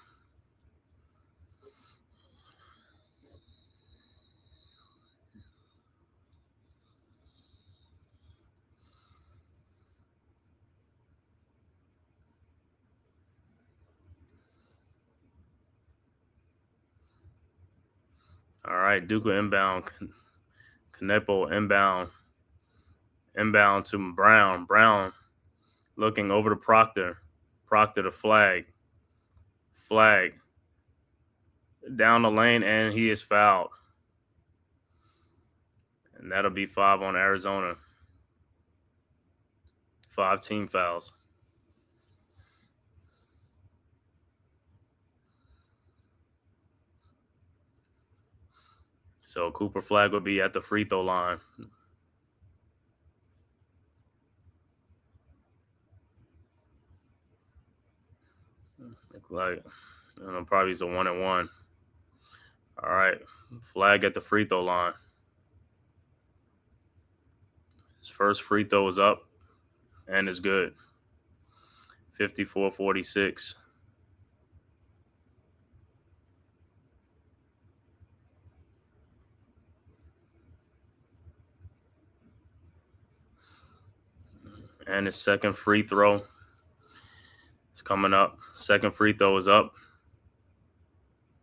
[SPEAKER 5] All right, Duca inbound. Knipple inbound. Inbound to Brown. Brown looking over to Proctor. Proctor to Flag. Flag down the lane, and he is fouled. And that'll be 5 on Arizona. 5 team fouls. So Cooper Flag will be at the free throw line. Look like probably it's a 1-and-1. All right, Flag at the free throw line. His first free throw is up and is good. 54-46. And his second free throw is coming up. Second free throw is up.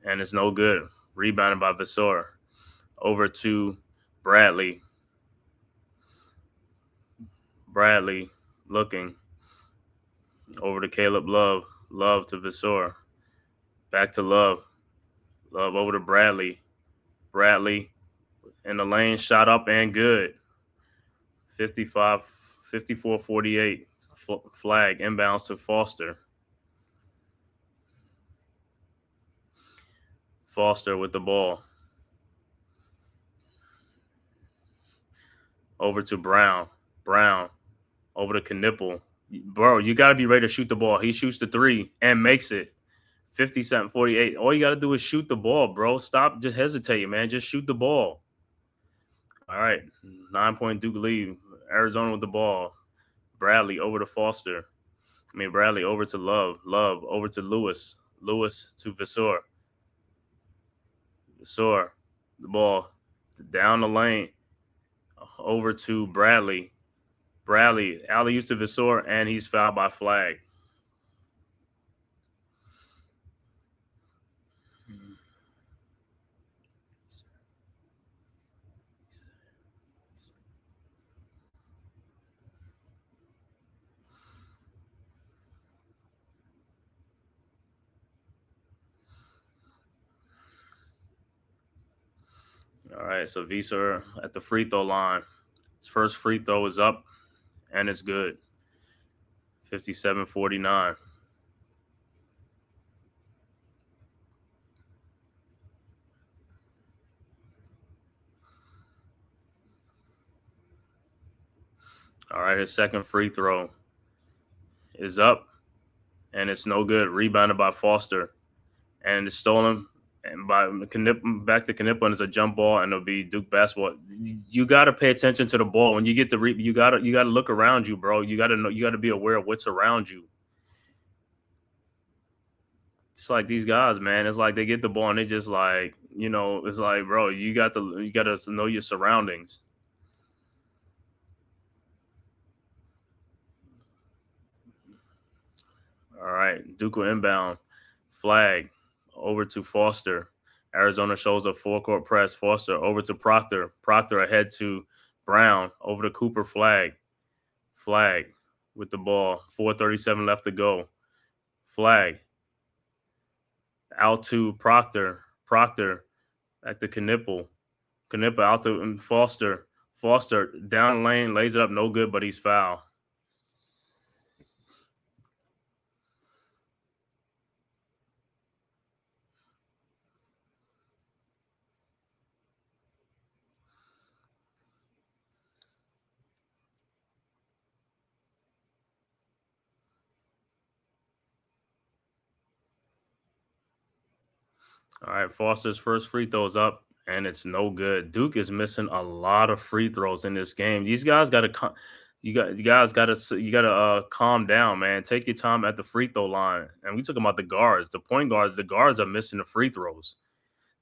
[SPEAKER 5] And it's no good. Rebounded by Vasor. Over to Bradley. Bradley looking. Over to Caleb Love. Love to Vasor. Back to Love. Love over to Bradley. Bradley in the lane. Shot up and good. 54-48. Flag inbounds to Foster. Foster with the ball. Over to Brown. Brown over to Knipple. Bro, you got to be ready to shoot the ball. He shoots the 3 and makes it. 57-48. All you got to do is shoot the ball, bro. Stop just hesitating, man. Just shoot the ball. All right. 9-point Duke lead. Arizona with the ball. Bradley over to Foster. Bradley over to Love. Love over to Lewis. Lewis to Vasor. Vasor, the ball down the lane. Over to Bradley. Bradley, alley-oop to Vasor, and he's fouled by Flag. All right, so Visor at the free throw line. His first free throw is up, and it's good. 57-49. All right, his second free throw is up, and it's no good. Rebounded by Foster, and it's stolen. And by back to Knipple, and it's a jump ball, and it'll be Duke basketball. You got to pay attention to the ball when you get the you got to look around you, bro. You got to know. You got to be aware of what's around you. It's like these guys, man. It's like they get the ball and they just like, it's like, bro, you got to know your surroundings. All right, Duke will inbound. Flag over to Foster. Arizona shows a full court press. Foster over to Proctor. Proctor ahead to Brown over to Cooper. Flag with the ball. 4:37 left to go. Flag out to Proctor. Proctor back to Knipple. Knipple out to Foster. Foster down the lane, lays it up, no good, but he's foul. All right, Foster's first free throw is up, and it's no good. Duke is missing a lot of free throws in this game. These guys got to, you guys got to calm down, man. Take your time at the free throw line. And we talk about the guards, the point guards. The guards are missing the free throws.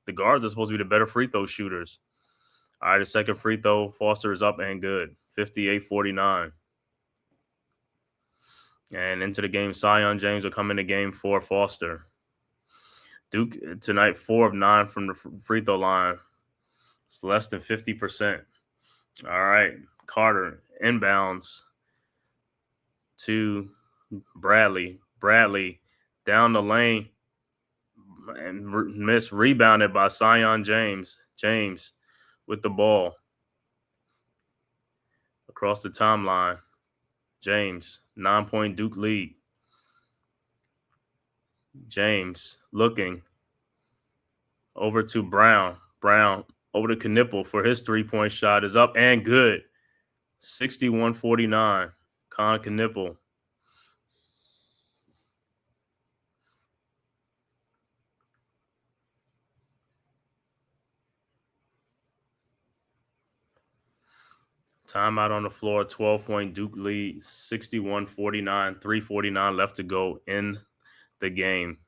[SPEAKER 5] The guards are supposed to be the better free throw shooters. All right, the second free throw, Foster is up and good. 58-49. And into the game, Sion James will come into game for Foster. Duke tonight, 4 of 9 from the free throw line. It's less than 50%. All right, Carter inbounds to Bradley. Bradley down the lane and rebounded by Sion James. James with the ball across the timeline. James, 9-point Duke lead. James looking over to Brown. Brown over to Knipple for his 3-point shot is up and good. 61-49. Con Knipple. Timeout on the floor. 12-point Duke lead. 61-49. 3:49 left to go in the game.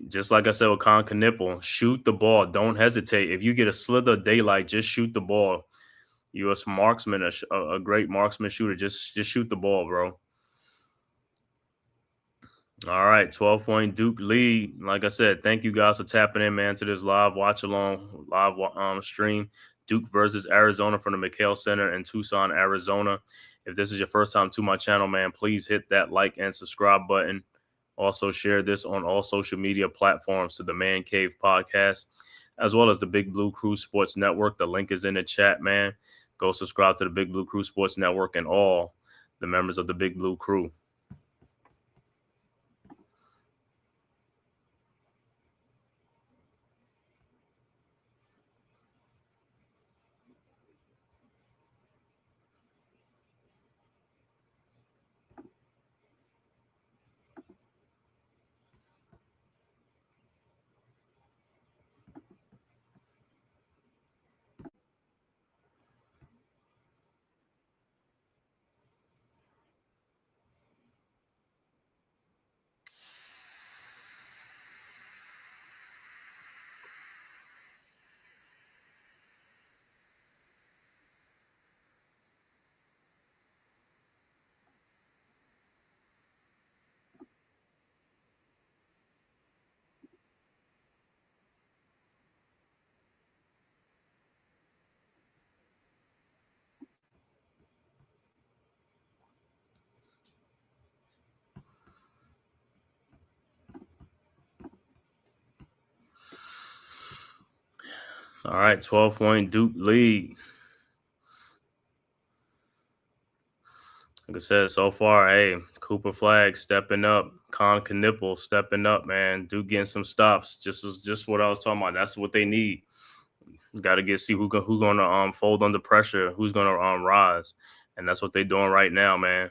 [SPEAKER 5] Just like I said with Con Knipple, shoot the ball. Don't hesitate. If you get a slither of daylight, just shoot the ball. You're a marksman, a great marksman shooter. Just shoot the ball, bro. All right, 12-point Duke lead. Like I said, thank you guys for tapping in, man, to this live watch along, live stream. Duke versus Arizona from the McHale Center in Tucson, Arizona. If this is your first time to my channel, man, please hit that like and subscribe button. Also share this on all social media platforms to the Man Cave podcast, as well as the Big Blue Crew Sports Network. The link is in the chat, man. Go subscribe to the Big Blue Crew Sports Network and all the members of the Big Blue Crew. All right, 12-point Duke lead. Like I said, so far, hey, Cooper Flag stepping up. Con Knipple stepping up, man. Duke getting some stops. Just what I was talking about. That's what they need. Got to see who's going to fold under pressure, who's going to rise. And that's what they're doing right now, man.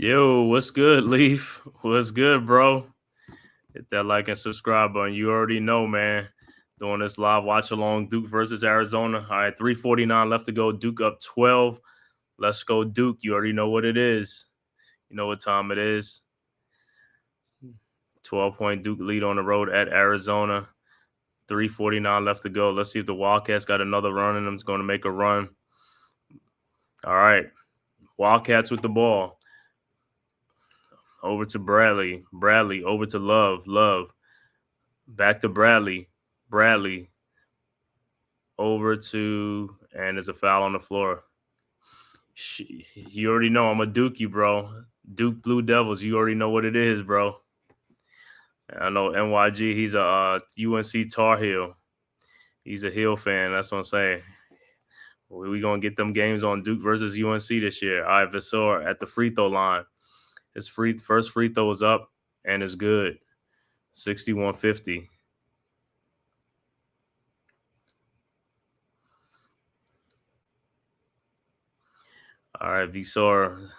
[SPEAKER 5] Yo, what's good, Leaf? What's good, bro? Hit that like and subscribe button. You already know, man. Doing this live watch along, Duke versus Arizona. All right, 3:49 left to go. Duke up 12. Let's go, Duke. You already know what it is. You know what time it is. 12-point Duke lead on the road at Arizona. 3:49 left to go. Let's see if the Wildcats got another run in them. It's going to make a run. All right. Wildcats with the ball. Over to Bradley. Bradley over to Love. Love. Back to Bradley. Bradley. Over to, and there's a foul on the floor. You already know I'm a Dookie, bro. Duke Blue Devils. You already know what it is, bro. I know NYG. He's a UNC Tar Heel. He's a Heel fan. That's what I'm saying. We're going to get them games on Duke versus UNC this year. All right, Vasor at the free throw line. His first free throw is up and is good. 61-50. All right, Visor,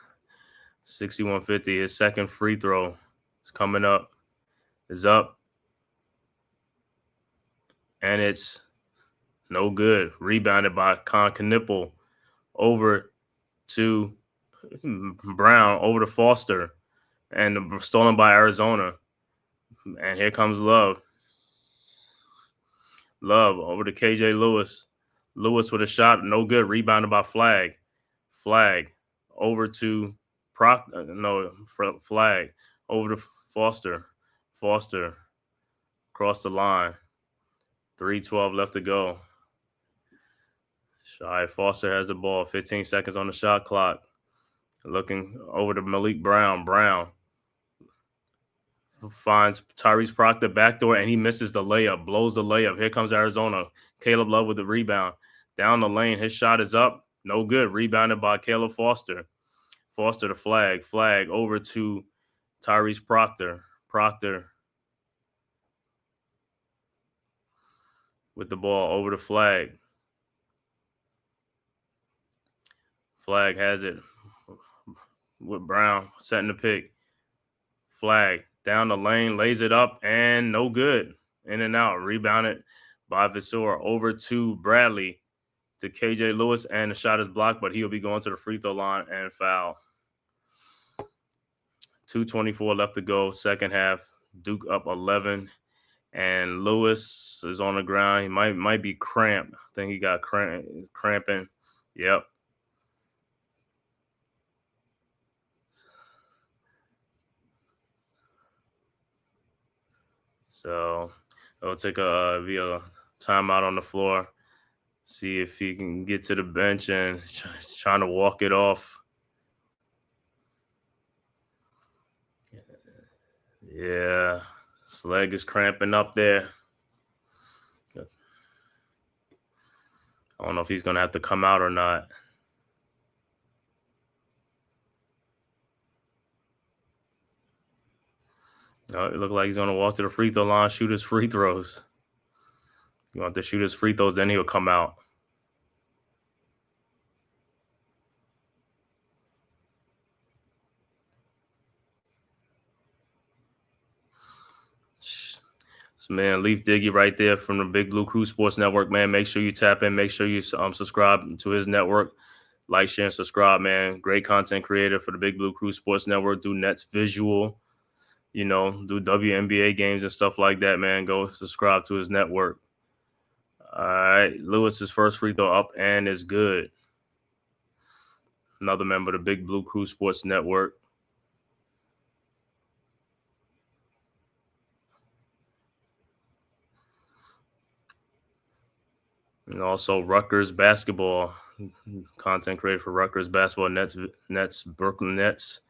[SPEAKER 5] 61-50. His second free throw is coming up. Is up. And it's no good. Rebounded by Con Knipple. Over to Brown. Over to Foster. And stolen by Arizona. And here comes Love. Love over to KJ Lewis. Lewis with a shot. No good. Rebounded by Flag. Flag. Over to Flag. Over to Foster. Foster. Across the line. 3:12 left to go. All right, Foster has the ball. 15 seconds on the shot clock. Looking over to Malik Brown. Brown finds Tyrese Proctor backdoor, and he misses the layup. Blows the layup. Here comes Arizona. Caleb Love with the rebound. Down the lane. His shot is up. No good. Rebounded by Caleb Foster. Foster to Flag. Flag over to Tyrese Proctor. Proctor with the ball over to Flag. Flag has it with Brown setting the pick. Flag down the lane, lays it up, and no good. In and out. Rebounded by Visor over to Bradley to KJ Lewis, and the shot is blocked, but he'll be going to the free throw line and foul. 2:24 left to go, second half. Duke up 11, and Lewis is on the ground. He might be cramped. I think he got cramping. Yep. So it'll take a timeout on the floor. See if he can get to the bench and trying to walk it off. Yeah, his leg is cramping up there. I don't know if he's going to have to come out or not. No, it looked like he's going to walk to the free throw line, shoot his free throws. You want to shoot his free throws, then he'll come out. Man, Leaf Diggy right there from the Big Blue Crew Sports Network, man. Make sure you tap in. Make sure you subscribe to his network. Like, share, and subscribe, man. Great content creator for the Big Blue Crew Sports Network. Do Nets visual, do WNBA games and stuff like that, man. Go subscribe to his network. All right, Lewis's first free throw up and is good. Another member of the Big Blue Crew Sports Network. And also Rutgers basketball, content creator for Rutgers basketball, Nets, Brooklyn Nets,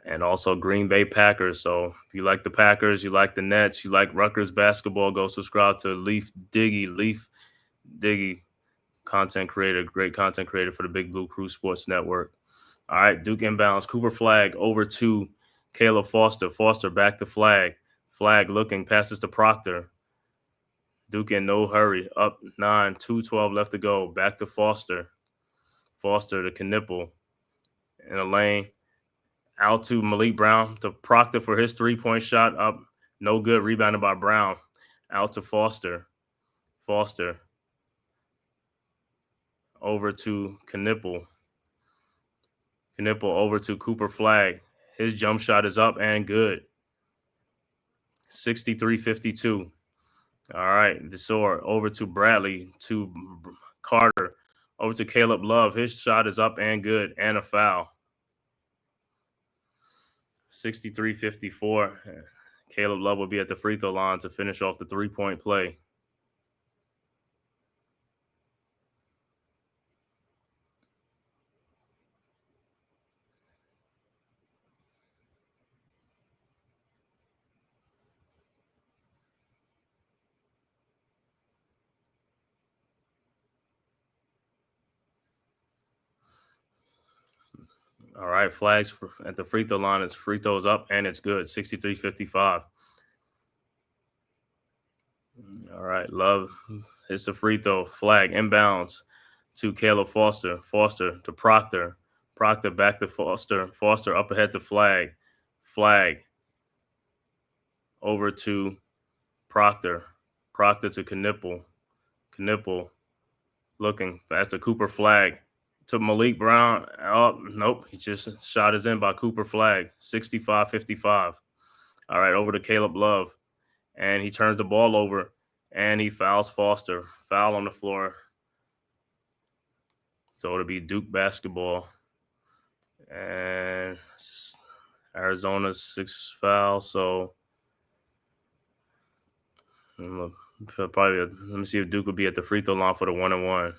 [SPEAKER 5] and also Green Bay Packers. So if you like the Packers, you like the Nets, you like Rutgers basketball, go subscribe to Leaf Diggy, content creator, great content creator for the Big Blue Crew Sports Network. All right, Duke inbounds. Cooper Flag over to Caleb Foster. Foster back to Flag. Flag looking, passes to Proctor. Duke in no hurry. Up 9, 2:12 left to go. Back to Foster. Foster to Knipple in the lane. Out to Malik Brown to Proctor for his 3-point shot. Up. No good. Rebounded by Brown. Out to Foster. Foster. Over to Knipple. Knipple over to Cooper Flag. His jump shot is up and good. 63-52. All right. Visor over to Bradley to Carter. Over to Caleb Love. His shot is up and good and a foul. 63-54. Caleb Love will be at the free throw line to finish off the 3-point play. All right, flags at the free throw line. It's free throws up, and it's good. 63-55. All right, Love hits the free throw. Flag inbounds to Caleb Foster. Foster to Proctor. Proctor back to Foster. Foster up ahead to Flag. Flag over to Proctor. Proctor to Knipple. Knipple looking. That's the Cooper Flag. To Malik Brown. Oh, nope. He just shot is in by Cooper Flag. 65-55. All right, over to Caleb Love. And he turns the ball over, and he fouls Foster. Foul on the floor. So it'll be Duke basketball. And Arizona's 6 fouls. So probably, let me see if Duke will be at the free throw line for the 1-and-1.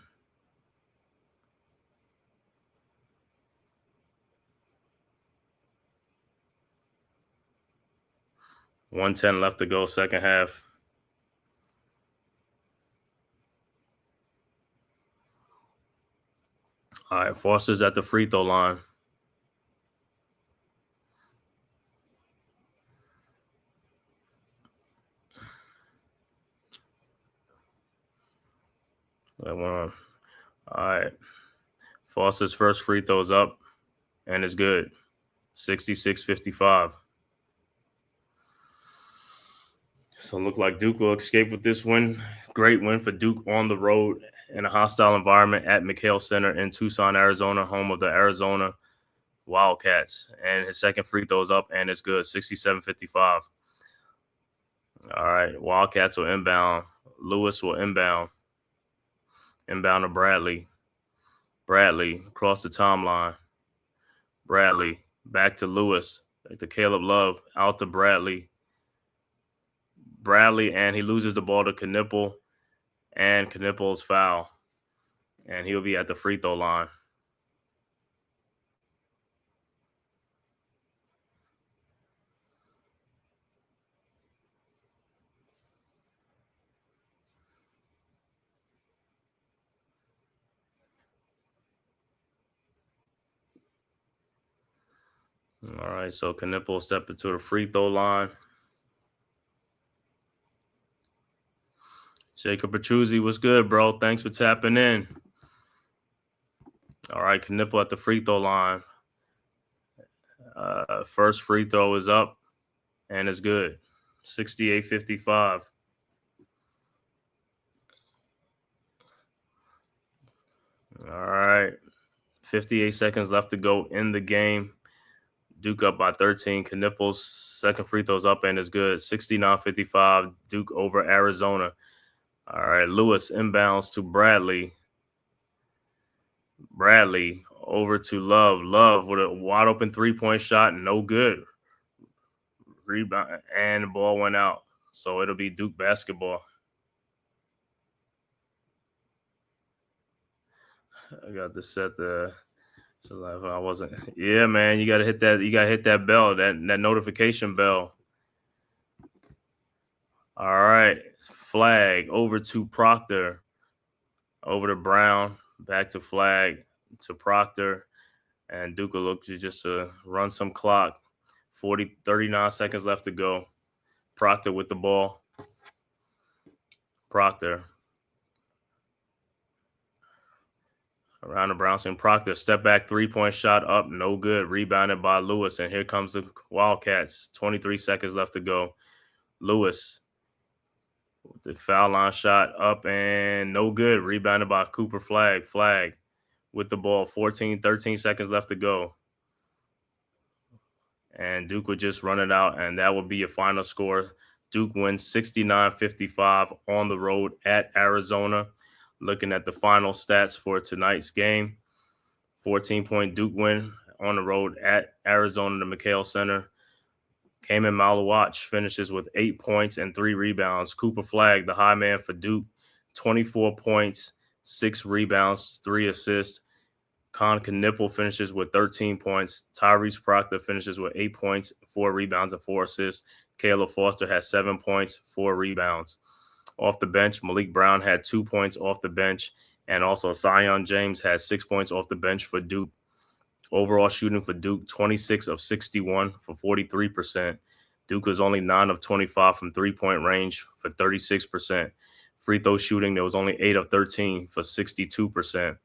[SPEAKER 5] $1:10 left to go, second half. All right, Foster's at the free throw line. All right. Foster's first free throw's up, and it's good. 66-55. So it looked like Duke will escape with this win. Great win for Duke on the road in a hostile environment at McHale Center in Tucson, Arizona, home of the Arizona Wildcats. And his second free throw's up, and it's good. 67-55. All right. Wildcats will inbound. Lewis will inbound. Inbound to Bradley. Bradley across the timeline. Bradley back to Lewis. Back to Caleb Love. Out to Bradley. Bradley, and he loses the ball to Knipple, and Knipple's foul. And he'll be at the free throw line. All right, so Knipple step into the free throw line. Jacob Petruzzi, what's good, bro? Thanks for tapping in. All right, Knipple at the free throw line. First free throw is up, and it's good. 68-55. All right, 58 seconds left to go in the game. Duke up by 13. Knipple's second free throw's up, and it's good. 69-55. Duke over Arizona. All right, Lewis inbounds to Bradley. Bradley over to Love. Love with a wide open 3-point shot. No good. Rebound, and the ball went out. So it'll be Duke basketball. I got to set the. So I wasn't. Yeah, man, you gotta hit that. You gotta hit that bell. That notification bell. All right, Flag over to Proctor. Over to Brown. Back to Flag to Proctor, and Duke will look to just run some clock. 39 seconds left to go. Proctor with the ball. Proctor. Around the Brownson Proctor, step back 3-point shot up, no good. Rebounded by Lewis, and here comes the Wildcats. 23 seconds left to go. Lewis, the foul line shot up and no good. Rebounded by Cooper Flag. Flag with the ball. 13 seconds left to go. And Duke would just run it out, and that would be your final score. Duke wins 69-55 on the road at Arizona. Looking at the final stats for tonight's game, 14-point Duke win on the road at Arizona, the McHale Center. Kaman Malawach finishes with 8 points and 3 rebounds. Cooper Flag, the high man for Duke, 24 points, 6 rebounds, 3 assists. Con Knipple finishes with 13 points. Tyrese Proctor finishes with 8 points, 4 rebounds, and 4 assists. Caleb Foster has 7 points, 4 rebounds. Off the bench, Malik Brown had 2 points off the bench, and also Zion James had 6 points off the bench for Duke. Overall shooting for Duke, 26 of 61 for 43%. Duke was only 9 of 25 from three-point range for 36%. Free throw shooting, there was only 8 of 13 for 62%.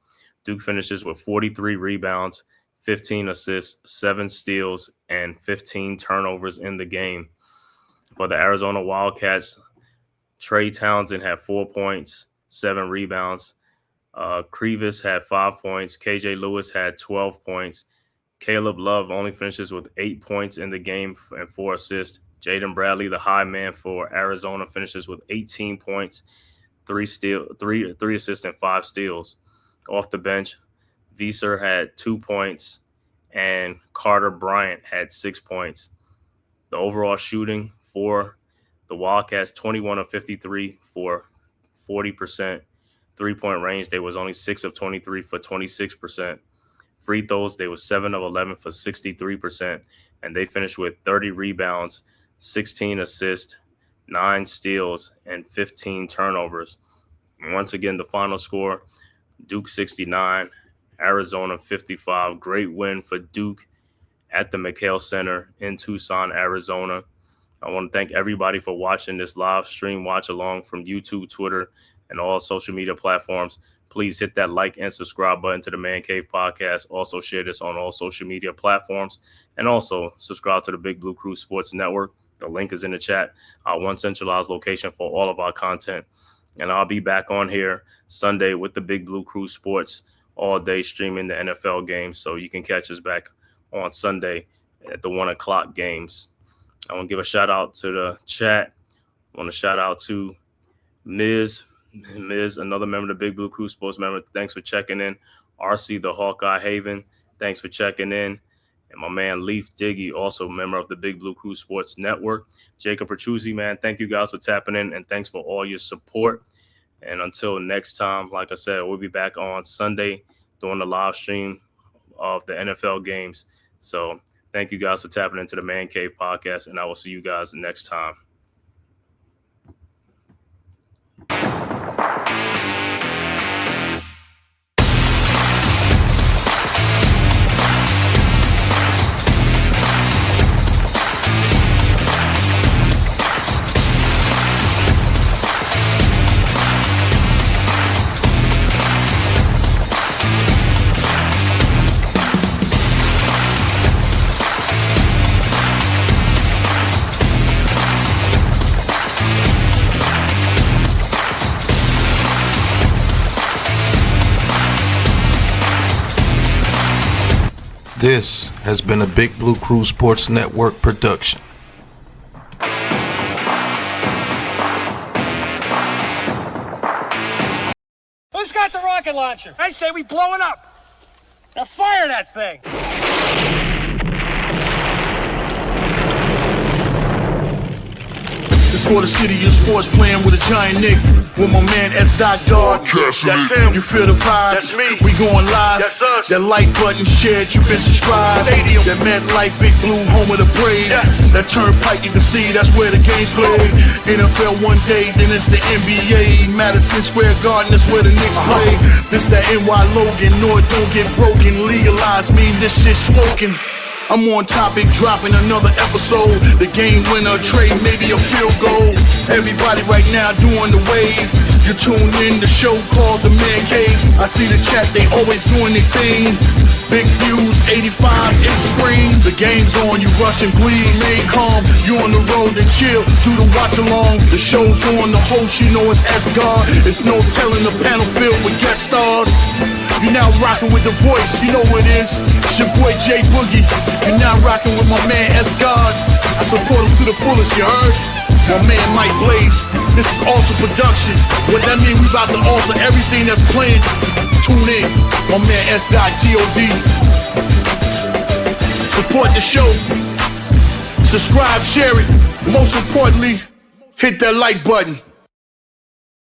[SPEAKER 5] Duke finishes with 43 rebounds, 15 assists, 7 steals, and 15 turnovers in the game. For the Arizona Wildcats, Trey Townsend had 4 points, 7 rebounds. Crevis had 5 points. KJ Lewis had 12 points. Caleb Love only finishes with 8 points in the game and 4 assists. Jaden Bradley, the high man for Arizona, finishes with 18 points, 3 assists, and 5 steals. Off the bench, Visser had 2 points, and Carter Bryant had 6 points. The overall shooting for the Wildcats, 21 of 53 for 40%. 3-point range, they was only 6 of 23 for 26%. Free throws, they was 7 of 11 for 63%. And they finished with 30 rebounds, 16 assists, 9 steals, and 15 turnovers. And once again, the final score, Duke 69, Arizona 55. Great win for Duke at the McHale Center in Tucson, Arizona. I want to thank everybody for watching this live stream, watch along from YouTube, Twitter, and all social media platforms. Please hit that like and subscribe button to the Man Cave podcast. Also share this on all social media platforms, and also subscribe to the Big Blue Crew Sports Network. The link is in the chat, our one centralized location for all of our content. And I'll be back on here Sunday with the Big Blue Crew Sports all day, streaming the NFL games. So you can catch us back on Sunday at the 1 o'clock games. I want to give a shout out to the chat. I want to shout out to Miz, another member of the Big Blue Crew Sports member. Thanks for checking in. RC, the Hawkeye Haven, thanks for checking in. And my man Leaf Diggy, also a member of the Big Blue Crew Sports Network. Jacob Petruzzi, man, thank you guys for tapping in, and thanks for all your support. And until next time, like I said, we'll be back on Sunday doing the live stream of the NFL games. So thank you guys for tapping into the Man Cave podcast, and I will see you guys next time.
[SPEAKER 1] This has been a Big Blue Crew Sports Network production.
[SPEAKER 2] Who's got the rocket launcher? I say we blow it up. Now fire that thing.
[SPEAKER 3] It's for the city of sports, playing with a giant Nick. With my man S. Dot Dog.
[SPEAKER 4] That's him.
[SPEAKER 3] You feel the vibe?
[SPEAKER 4] That's me.
[SPEAKER 3] We going live.
[SPEAKER 4] That's us.
[SPEAKER 3] That like button shared, you been subscribed.
[SPEAKER 4] Stadium.
[SPEAKER 3] That MetLife, Big Blue, home of the Braves.
[SPEAKER 4] Yeah.
[SPEAKER 3] That turnpike, you can see that's where the game's played. NFL one day, then it's the NBA. Madison Square Garden, that's where the Knicks play. This that NY Logan, no it don't get broken. Legalized, mean this shit smoking. I'm on topic, dropping another episode. The game winner, trade, maybe a field goal. Everybody right now doing the wave. You tune in the show called The Man-Cave. I see the chat, they always doing their thing. Big views, 85 inch screen. The game's on, you rush and bleed. Remain calm, you on the road and chill. Do the watch along. The show's on, the host, you know it's S-God. It's no telling the panel filled with guest stars. You now rocking with the voice, you know what it is. It's your boy J Boogie. You now rocking with my man S-God. I support him to the fullest, you heard? My man Mike Blaze. This is Alter Productions. What that mean, we about to alter everything that's playing. Tune in, my man S.G.O.D. Support the show. Subscribe, share it. Most importantly, hit that like button.